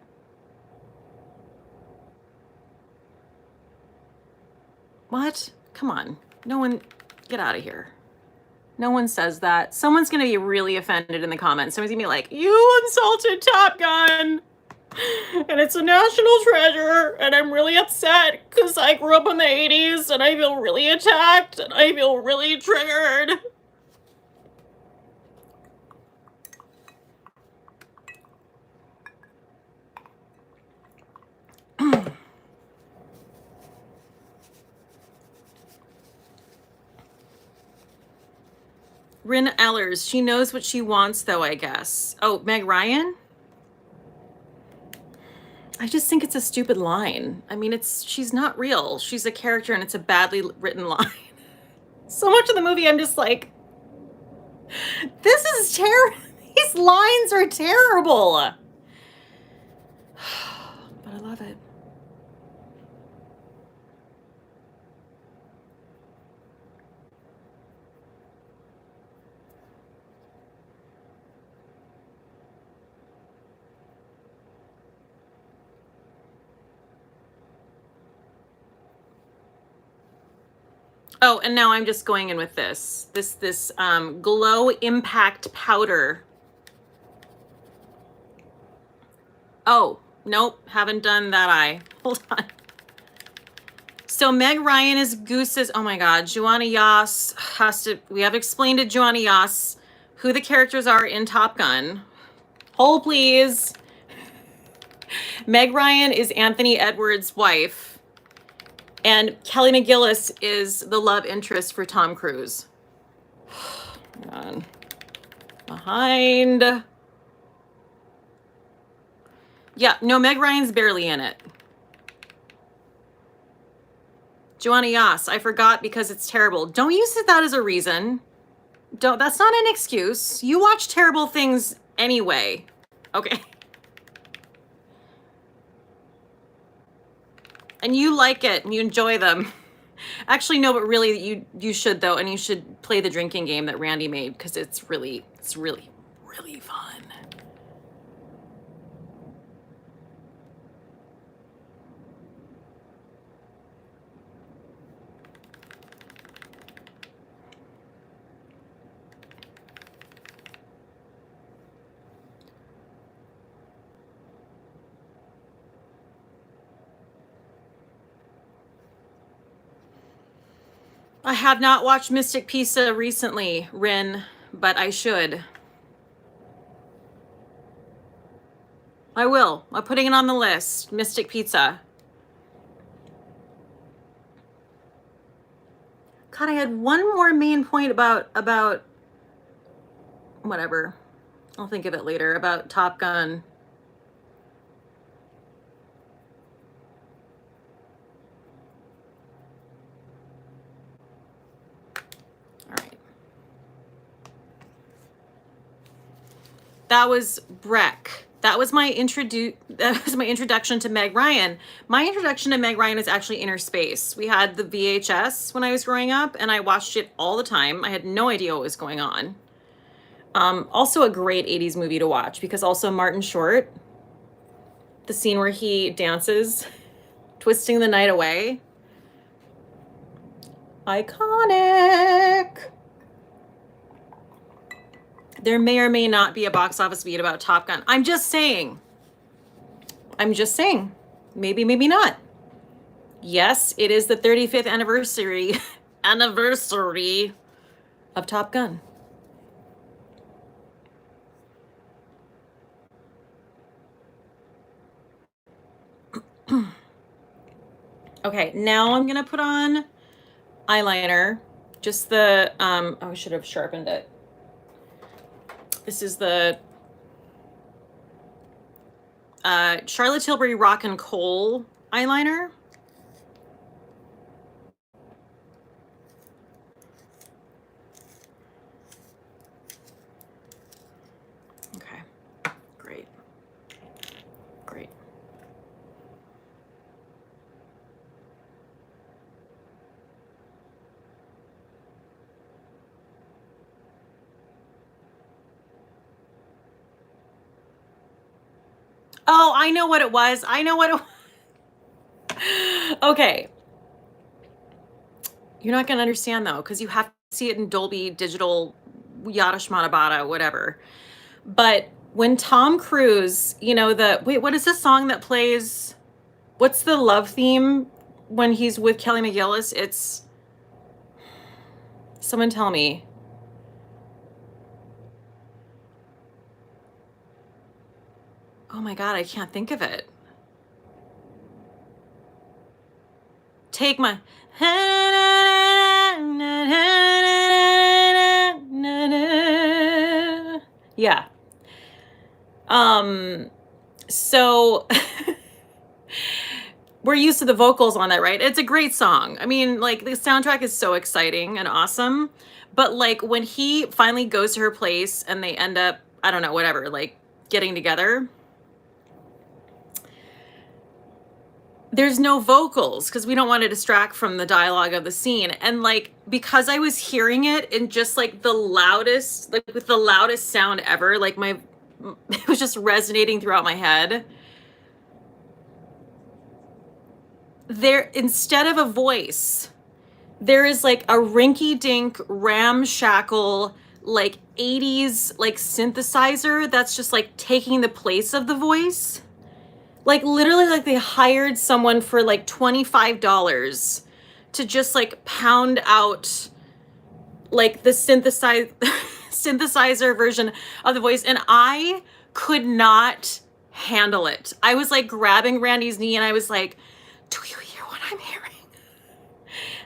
S1: what? Come on. No one, get out of here. No one says that. Someone's going to be really offended in the comments. Someone's going to be like, you insulted Top Gun. And it's a national treasure. And I'm really upset because I grew up in the 80s and I feel really attacked and I feel really triggered. Rin Ellers, she knows what she wants though, I guess. Oh, Meg Ryan? I just think it's a stupid line. I mean, she's not real. She's a character and it's a badly written line. So much of the movie, I'm just like, this is terrible. These lines are terrible. But I love it. Oh, and now I'm just going in with this glow impact powder. Oh, nope, haven't done that eye. Hold on. So Meg Ryan is Goose's, oh my God, Joanna Yas we have explained to Joanna Yas who the characters are in Top Gun. Hold please. Meg Ryan is Anthony Edwards' wife. And Kelly McGillis is the love interest for Tom Cruise. Hang on. Behind. Yeah, no, Meg Ryan's barely in it. Joanna Yas, I forgot because it's terrible. Don't use that as a reason. That's not an excuse. You watch terrible things anyway. Okay. And you like it and you enjoy them. Actually, no, but really you should though, and you should play the drinking game that Randy made because it's really fun. I have not watched Mystic Pizza recently, Rin, but I should. I will. I'm putting it on the list. Mystic Pizza. God, I had one more main point about whatever. I'll think of it later, about Top Gun. All right. That was Breck. That was my introduction to Meg Ryan. My introduction to Meg Ryan is actually Inner Space. We had the VHS when I was growing up, and I watched it all the time. I had no idea what was going on. Also a great 80s movie to watch because also Martin Short, the scene where he dances, twisting the night away. Iconic. There may or may not be a box office beat about Top Gun. I'm just saying. Maybe, maybe not. Yes, it is the 35th anniversary of Top Gun. Okay, now I'm gonna put on eyeliner. Just the, oh, I should have sharpened it. This is the Charlotte Tilbury Rock and Coal eyeliner. Okay, great. Great. Oh, I know what it was. I know what it was. Okay. You're not going to understand though, because you have to see it in Dolby Digital, yada shmada bada, whatever. But when Tom Cruise, you know, wait, what is the song that plays? What's the love theme when he's with Kelly McGillis? It's, someone tell me. Oh my God, I can't think of it. Take my. Yeah. So we're used to the vocals on that, right? It's a great song. I mean, like, the soundtrack is so exciting and awesome. But like when he finally goes to her place and they end up, I don't know, whatever, like getting together, there's no vocals because we don't want to distract from the dialogue of the scene. And like, because I was hearing it in just like the loudest, like with the loudest sound ever, like it was just resonating throughout my head. There, instead of a voice, there is like a rinky-dink, ramshackle, like 80s like synthesizer that's just like taking the place of the voice. Like literally, like they hired someone for like $25 to just like pound out like the synthesizer version of the voice, and I could not handle it. I was like grabbing Randy's knee and I was like, "Do you hear what I'm hearing?"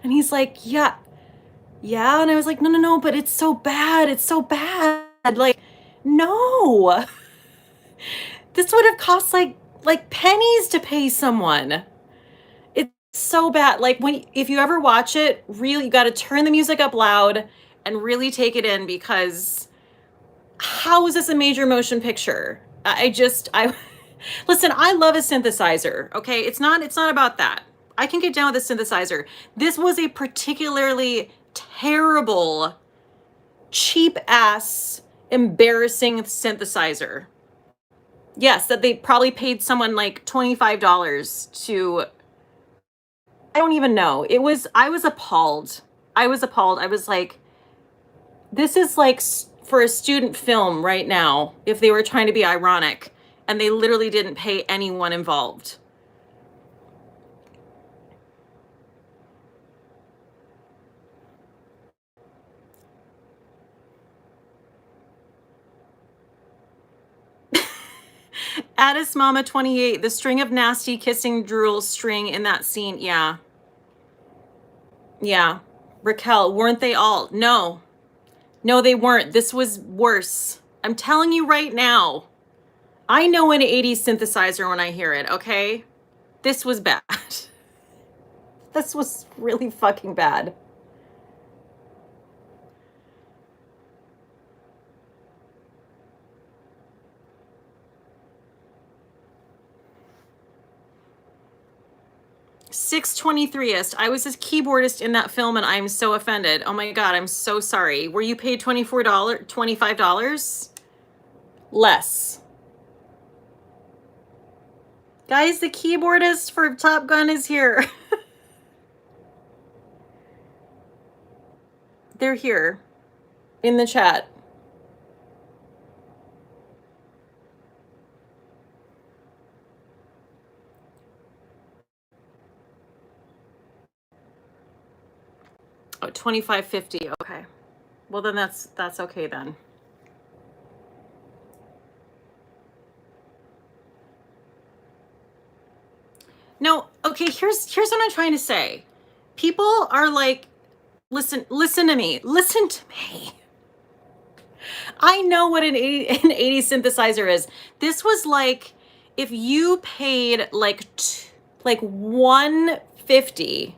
S1: And he's like, yeah. And I was like, no, but it's so bad. It's so bad. Like, no. This would have cost like pennies to pay someone. It's so bad. Like if you ever watch it, really, you got to turn the music up loud and really take it in, because how is this a major motion picture? Listen, I love a synthesizer. Okay. It's not about that. I can get down with a synthesizer. This was a particularly terrible, cheap ass, embarrassing synthesizer. Yes, that they probably paid someone like $25 to. I don't even know. I was appalled. I was like, this is like for a student film right now, if they were trying to be ironic, and they literally didn't pay anyone involved. Addis Mama 28, the string of nasty kissing drool string in that scene. Yeah. Yeah. Raquel, weren't they all? No, they weren't. This was worse. I'm telling you right now. I know an 80s synthesizer when I hear it, okay? This was bad. This was really fucking bad. $623ist. I was a keyboardist in that film and I'm so offended. Oh my God, I'm so sorry. Were you paid $24, $25? Less. Guys, the keyboardist for Top Gun is here. They're here in the chat. Oh, $25.50. Okay. Well, then that's okay then. No, okay, here's what I'm trying to say. People are like, listen to me. Listen to me. I know what an 80s synthesizer is. This was like if you paid like 150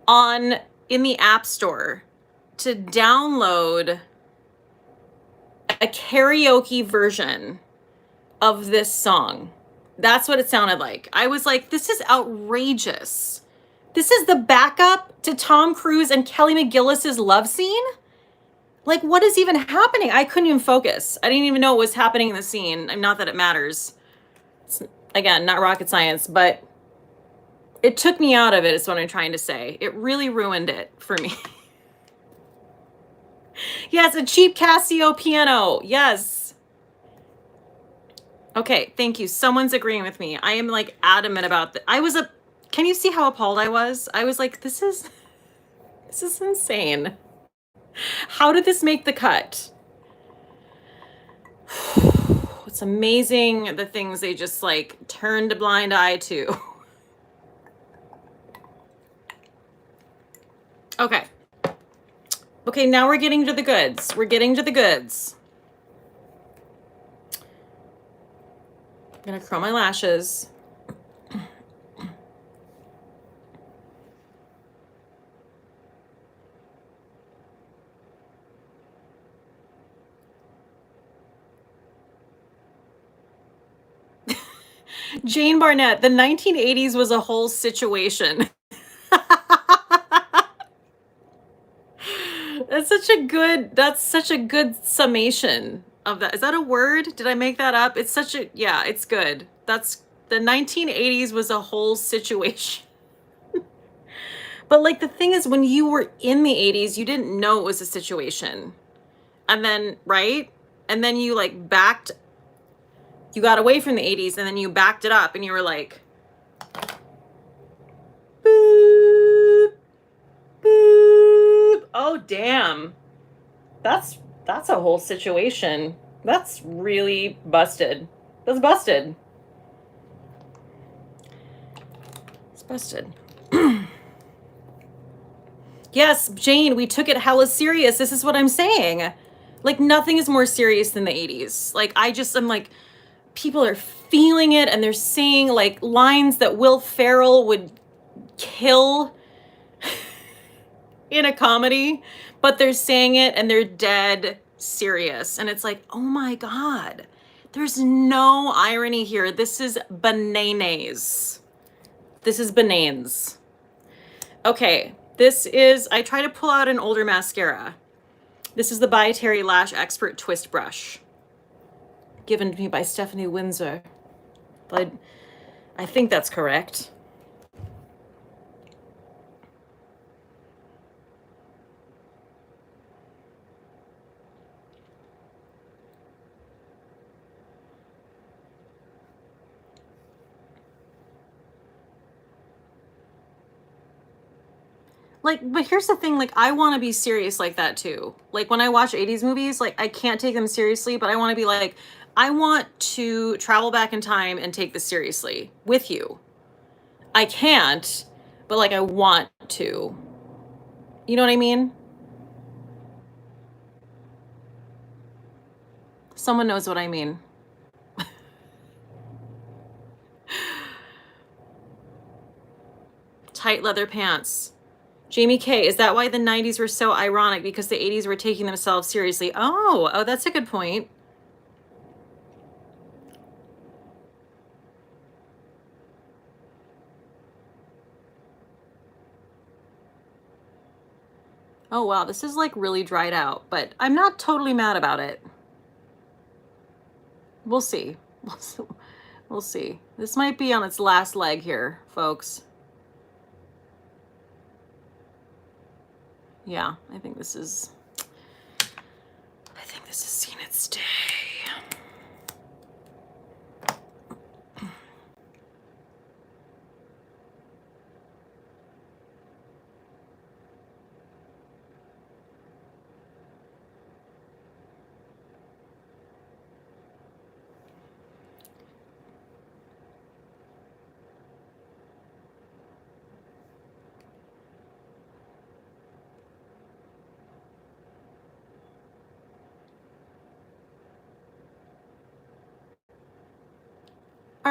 S1: in the App Store to download a karaoke version of this song, that's what it sounded like. I was like, this is outrageous. This is the backup to Tom Cruise and Kelly McGillis's love scene? Like, what is even happening? I couldn't even focus. I didn't even know what was happening in the scene. Not that it matters. It's, again, not rocket science, but it took me out of it, is what I'm trying to say. It really ruined it for me. Yes, a cheap Casio piano. Yes. Okay, thank you. Someone's agreeing with me. I am like adamant about that. Can you see how appalled I was? I was like, this is insane. How did this make the cut? It's amazing the things they just like turned a blind eye to. Okay. Okay, now we're getting to the goods. We're getting to the goods. I'm gonna curl my lashes. Jane Barnett, the 1980s was a whole situation. That's such a good summation of that. Is that a word? Did I make that up? Yeah, it's good. The 1980s was a whole situation. But like the thing is, when you were in the 80s, you didn't know it was a situation. And then, right? And then you like you got away from the 80s and then you backed it up and you were like, boop, boop. Oh, damn. That's a whole situation. That's really busted. That's busted. It's busted. Yes, Jane, we took it hella serious. This is what I'm saying. Like, nothing is more serious than the 80s. Like, I'm like, people are feeling it and they're saying like lines that Will Ferrell would kill in a comedy, but they're saying it and they're dead serious. And it's like, oh my God, there's no irony here. This is bananas. This is bananas. Okay, I try to pull out an older mascara. This is the By Terry Lash Expert Twist Brush, given to me by Stephanie Windsor. But I think that's correct. Like, but here's the thing, like, I want to be serious like that too. Like, when I watch 80s movies, like, I can't take them seriously, but I want to be like, I want to travel back in time and take this seriously with you. I can't, but like, I want to. You know what I mean? Someone knows what I mean. Tight leather pants. Jamie K, is that why the 90s were so ironic? Because the 80s were taking themselves seriously. Oh, that's a good point. Oh, wow, this is like really dried out, but I'm not totally mad about it. We'll see. We'll see. This might be on its last leg here, folks. Yeah, I think this has seen its day.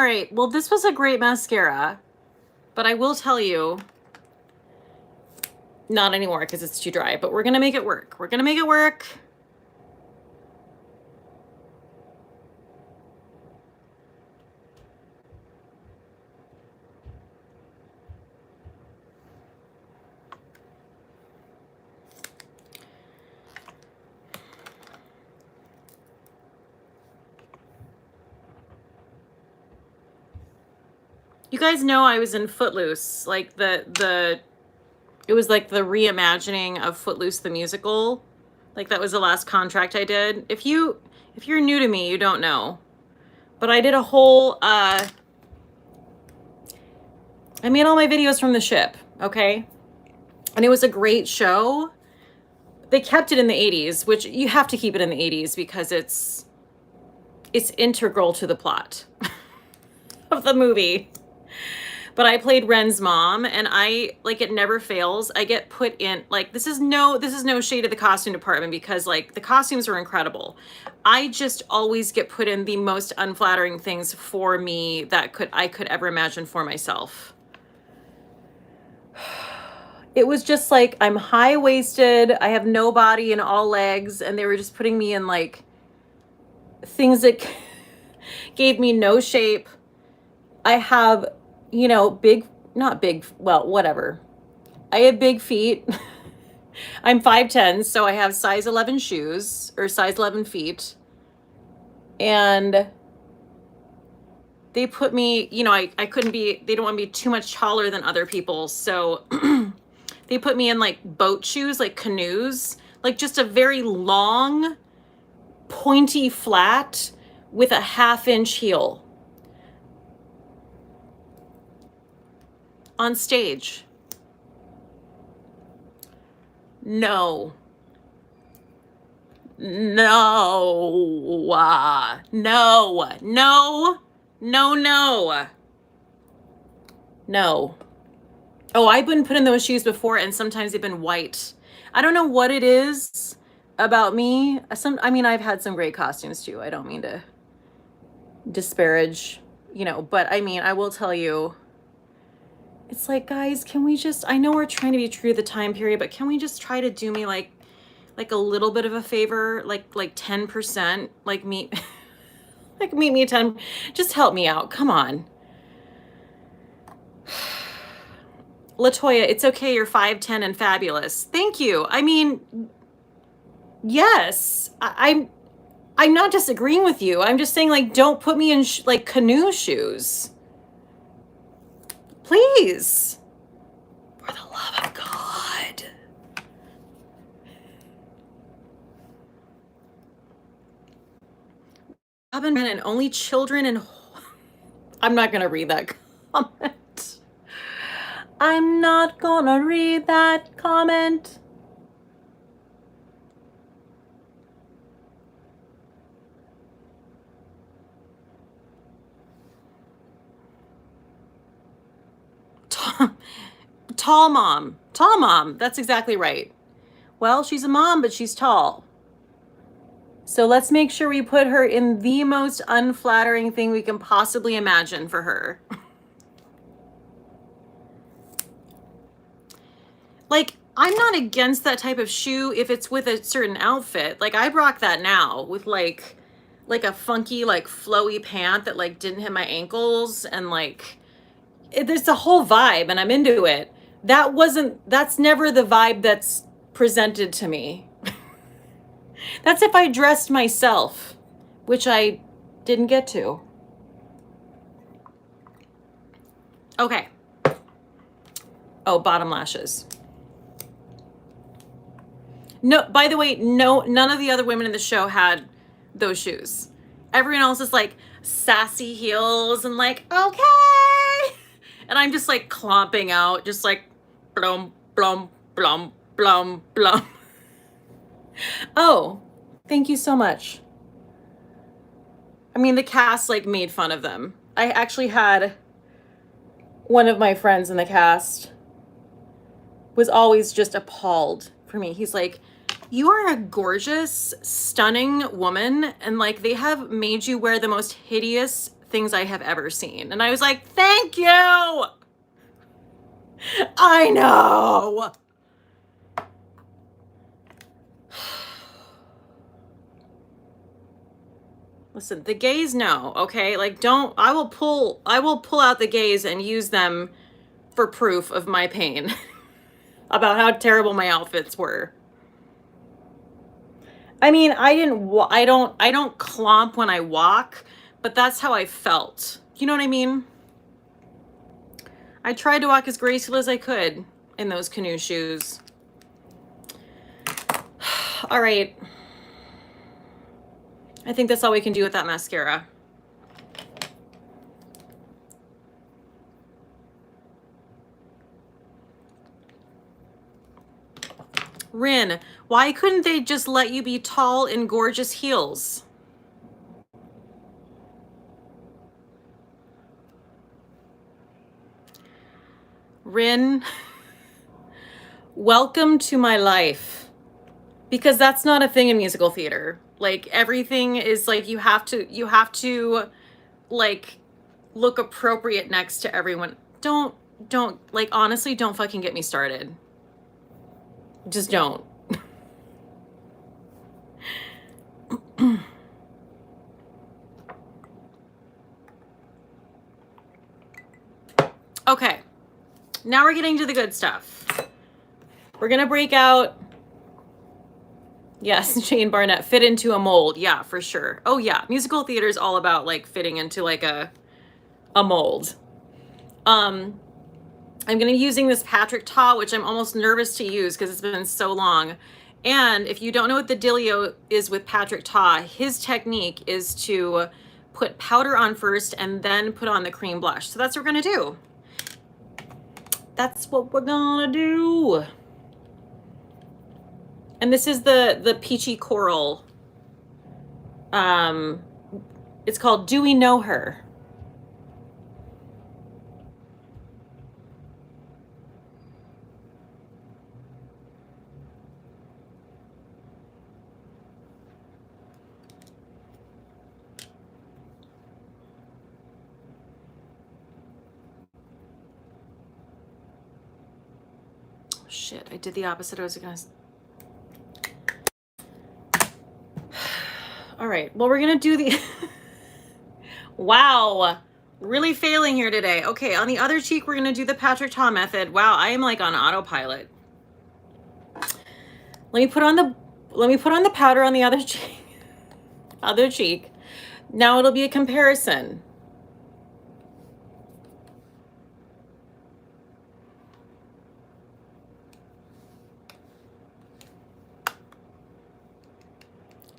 S1: All right, well, this was a great mascara, but I will tell you, not anymore because it's too dry, but we're gonna make it work. We're gonna make it work. You guys know I was in Footloose, like it was like the reimagining of Footloose the musical. Like that was the last contract I did. If you're new to me, you don't know. But I did a whole I made all my videos from the ship, okay? And it was a great show. They kept it in the 80s, which you have to keep it in the 80s because it's integral to the plot of the movie. But I played Ren's mom, and I, like, it never fails. I get put in, like, this is no shade of the costume department because, like, the costumes are incredible. I just always get put in the most unflattering things for me that I could ever imagine for myself. It was just like, I'm high-waisted, I have no body and all legs, and they were just putting me in, like, things that gave me no shape. I have, you know, whatever. I have big feet. I'm 5'10", so I have size 11 shoes, or size 11 feet. And they put me, you know, I couldn't be, they don't want me too much taller than other people, so they put me in, like, boat shoes, like canoes, like just a very long, pointy flat with a 1/2-inch heel. On stage. No. Oh, I've been put in those shoes before, and sometimes they've been white. I don't know what it is about me. I mean, I've had some great costumes too. I don't mean to disparage, you know, but I mean, I will tell you, it's like, guys, can we just, I know we're trying to be true to the time period, but can we just try to do me like a little bit of a favor, like 10%, like meet me 10, just help me out. Come on. Latoya, it's okay. You're 5'10" and fabulous. Thank you. I mean, yes, I'm not disagreeing with you. I'm just saying, like, don't put me in like canoe shoes. Please. For the love of God. Robin and only children and I'm not going to read that comment. I'm not going to read that comment. Tall mom. That's exactly right. Well, she's a mom, but she's tall. So let's make sure we put her in the most unflattering thing we can possibly imagine for her. Like, I'm not against that type of shoe if it's with a certain outfit. Like, I rock that now with like a funky, like, flowy pant that, like, didn't hit my ankles, and, like, there's a whole vibe, and I'm into it. That's never the vibe that's presented to me. That's if I dressed myself, which I didn't get to. Okay. Oh, bottom lashes. No, by the way, none of the other women in the show had those shoes. Everyone else is like sassy heels and like, okay. And I'm just like clomping out, just like blum, blum, blum, blum, blum. Oh, thank you so much. I mean, the cast like made fun of them. I actually had one of my friends in the cast was always just appalled for me. He's like, you are a gorgeous, stunning woman, and like they have made you wear the most hideous things I have ever seen. And I was like, thank you. I know. Listen, the gays know, okay? Like, I will pull out the gays and use them for proof of my pain about how terrible my outfits were. I mean, I don't clomp when I walk, but that's how I felt. You know what I mean? I tried to walk as graceful as I could in those canoe shoes. All right. I think that's all we can do with that mascara. Rin, why couldn't they just let you be tall in gorgeous heels? Rin, welcome to my life. Because that's not a thing in musical theater. Like, everything is like, you have to like look appropriate next to everyone. Don't like, honestly, don't fucking get me started. Just don't. Okay. Now we're getting to the good stuff. We're going to break out. Yes, Shane Barnett, fit into a mold. Yeah, for sure. Oh yeah, musical theater is all about like fitting into like a mold. I'm going to be using this Patrick Ta, which I'm almost nervous to use because it's been so long. And if you don't know what the dealio is with Patrick Ta, his technique is to put powder on first and then put on the cream blush. So that's what we're going to do. That's what we're going to do. And this is the peachy coral. It's called Do We Know Her? Oh, shit, I did the opposite. I was gonna... All right, well, we're gonna do the... Wow, really failing here today. Okay, on the other cheek, we're gonna do the Patrick Ta method. Wow, I am like on autopilot. Let me put on the powder on the other cheek. Other cheek. Now it'll be a comparison.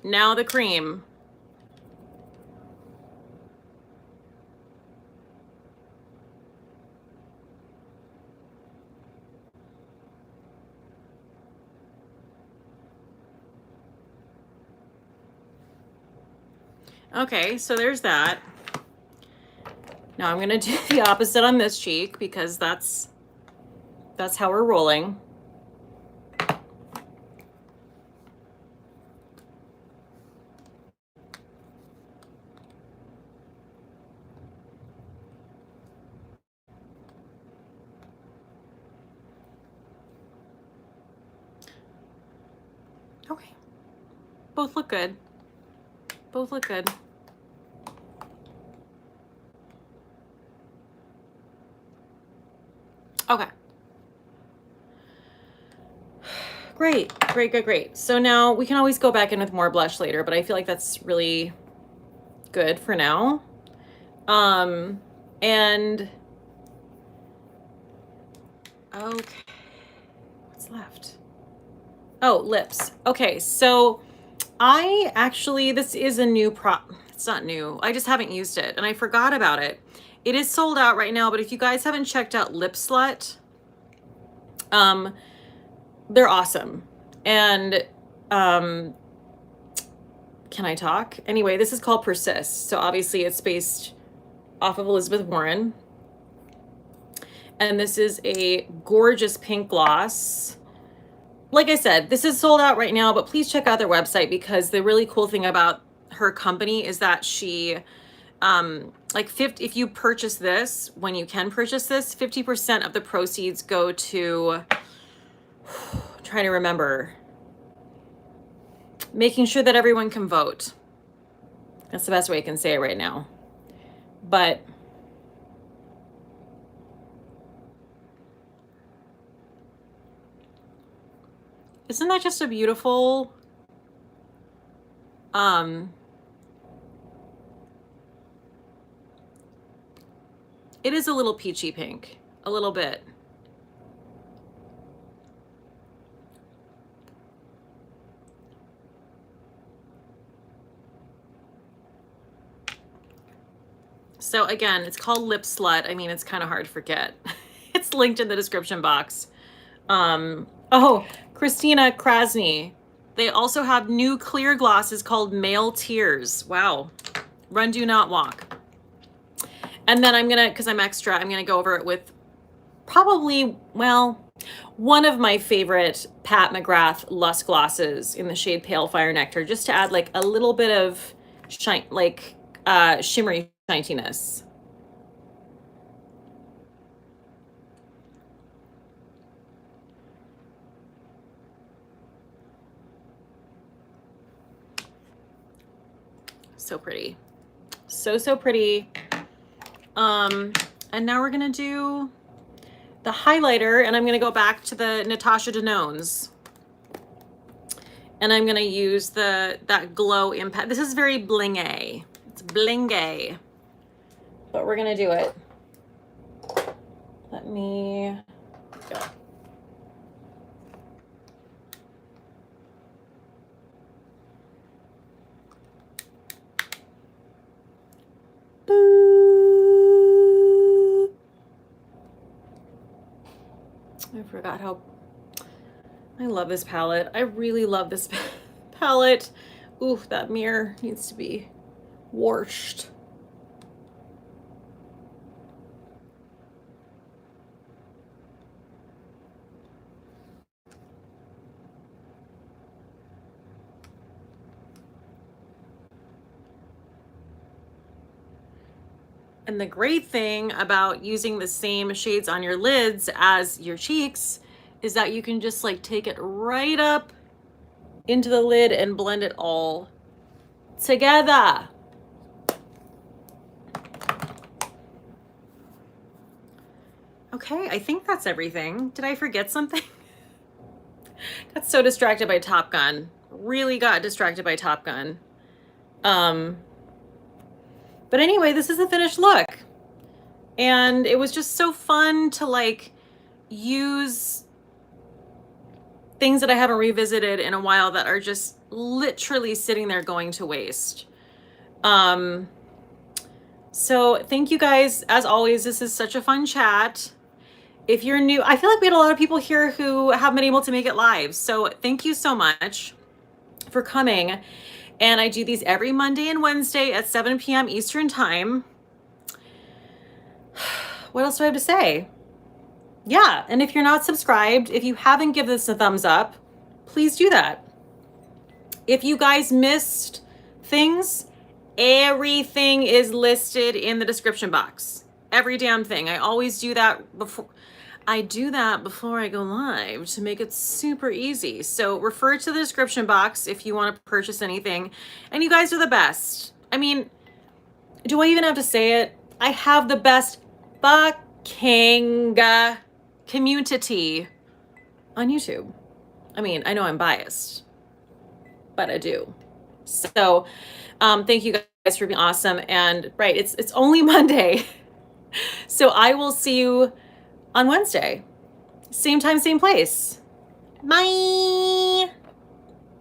S1: Now the cream. Okay, so there's that. Now I'm gonna do the opposite on this cheek because that's how we're rolling. Okay. Both look good. Both look good. Okay. Great, great, great, great. So now we can always go back in with more blush later, but I feel like that's really good for now. And okay, what's left? Oh, lips. Okay, so I actually, this is a new it's not new. I just haven't used it and I forgot about it. It is sold out right now, but if you guys haven't checked out Lip Slut, they're awesome. And can I talk? Anyway, this is called Persist. So obviously it's based off of Elizabeth Warren. And this is a gorgeous pink gloss. Like I said, this is sold out right now, but please check out their website because the really cool thing about her company is that she like 50, if you purchase this, when you can purchase this, 50% of the proceeds go to, trying to remember, making sure that everyone can vote. That's the best way I can say it right now. But isn't that just a beautiful, it is a little peachy pink, a little bit. So again, it's called Lip Slut. I mean, it's kind of hard to forget. It's linked in the description box. Oh, Christina Krasny. They also have new clear glosses called Male Tears. Wow. Run, Do Not Walk. And then I'm gonna, because I'm extra, I'm gonna go over it with probably, well, one of my favorite Pat McGrath Lush glosses in the shade Pale Fire Nectar, just to add like a little bit of shine, like shimmery shininess. So pretty. So pretty. And now we're gonna do the highlighter, and I'm gonna go back to the Natasha Denona's. And I'm gonna use that Glow Impact. This is very bling-a. It's bling-a. But we're gonna do it. Let me go. I forgot how I love this palette. I really love this palette. Ooh, that mirror needs to be washed. And the great thing about using the same shades on your lids as your cheeks is that you can just like take it right up into the lid and blend it all together. Okay, I think that's everything. Did I forget something? Got so distracted by Top Gun. Really got distracted by Top Gun. But anyway, this is the finished look. And it was just so fun to like use things that I haven't revisited in a while that are just literally sitting there going to waste. So thank you guys. As always, this is such a fun chat. If you're new, I feel like we had a lot of people here who haven't been able to make it live. So thank you so much for coming. And I do these every Monday and Wednesday at 7 p.m. Eastern time. What else do I have to say? Yeah, and if you're not subscribed, if you haven't given this a thumbs up, please do that. If you guys missed things, everything is listed in the description box. Every damn thing. I always do that before. I do that before I go live to make it super easy. So refer to the description box if you want to purchase anything. And you guys are the best. I mean, do I even have to say it? I have the best fucking community on YouTube. I mean, I know I'm biased, but I do. So thank you guys for being awesome. And right, it's only Monday. So I will see you on Wednesday. Same time, same place. Bye.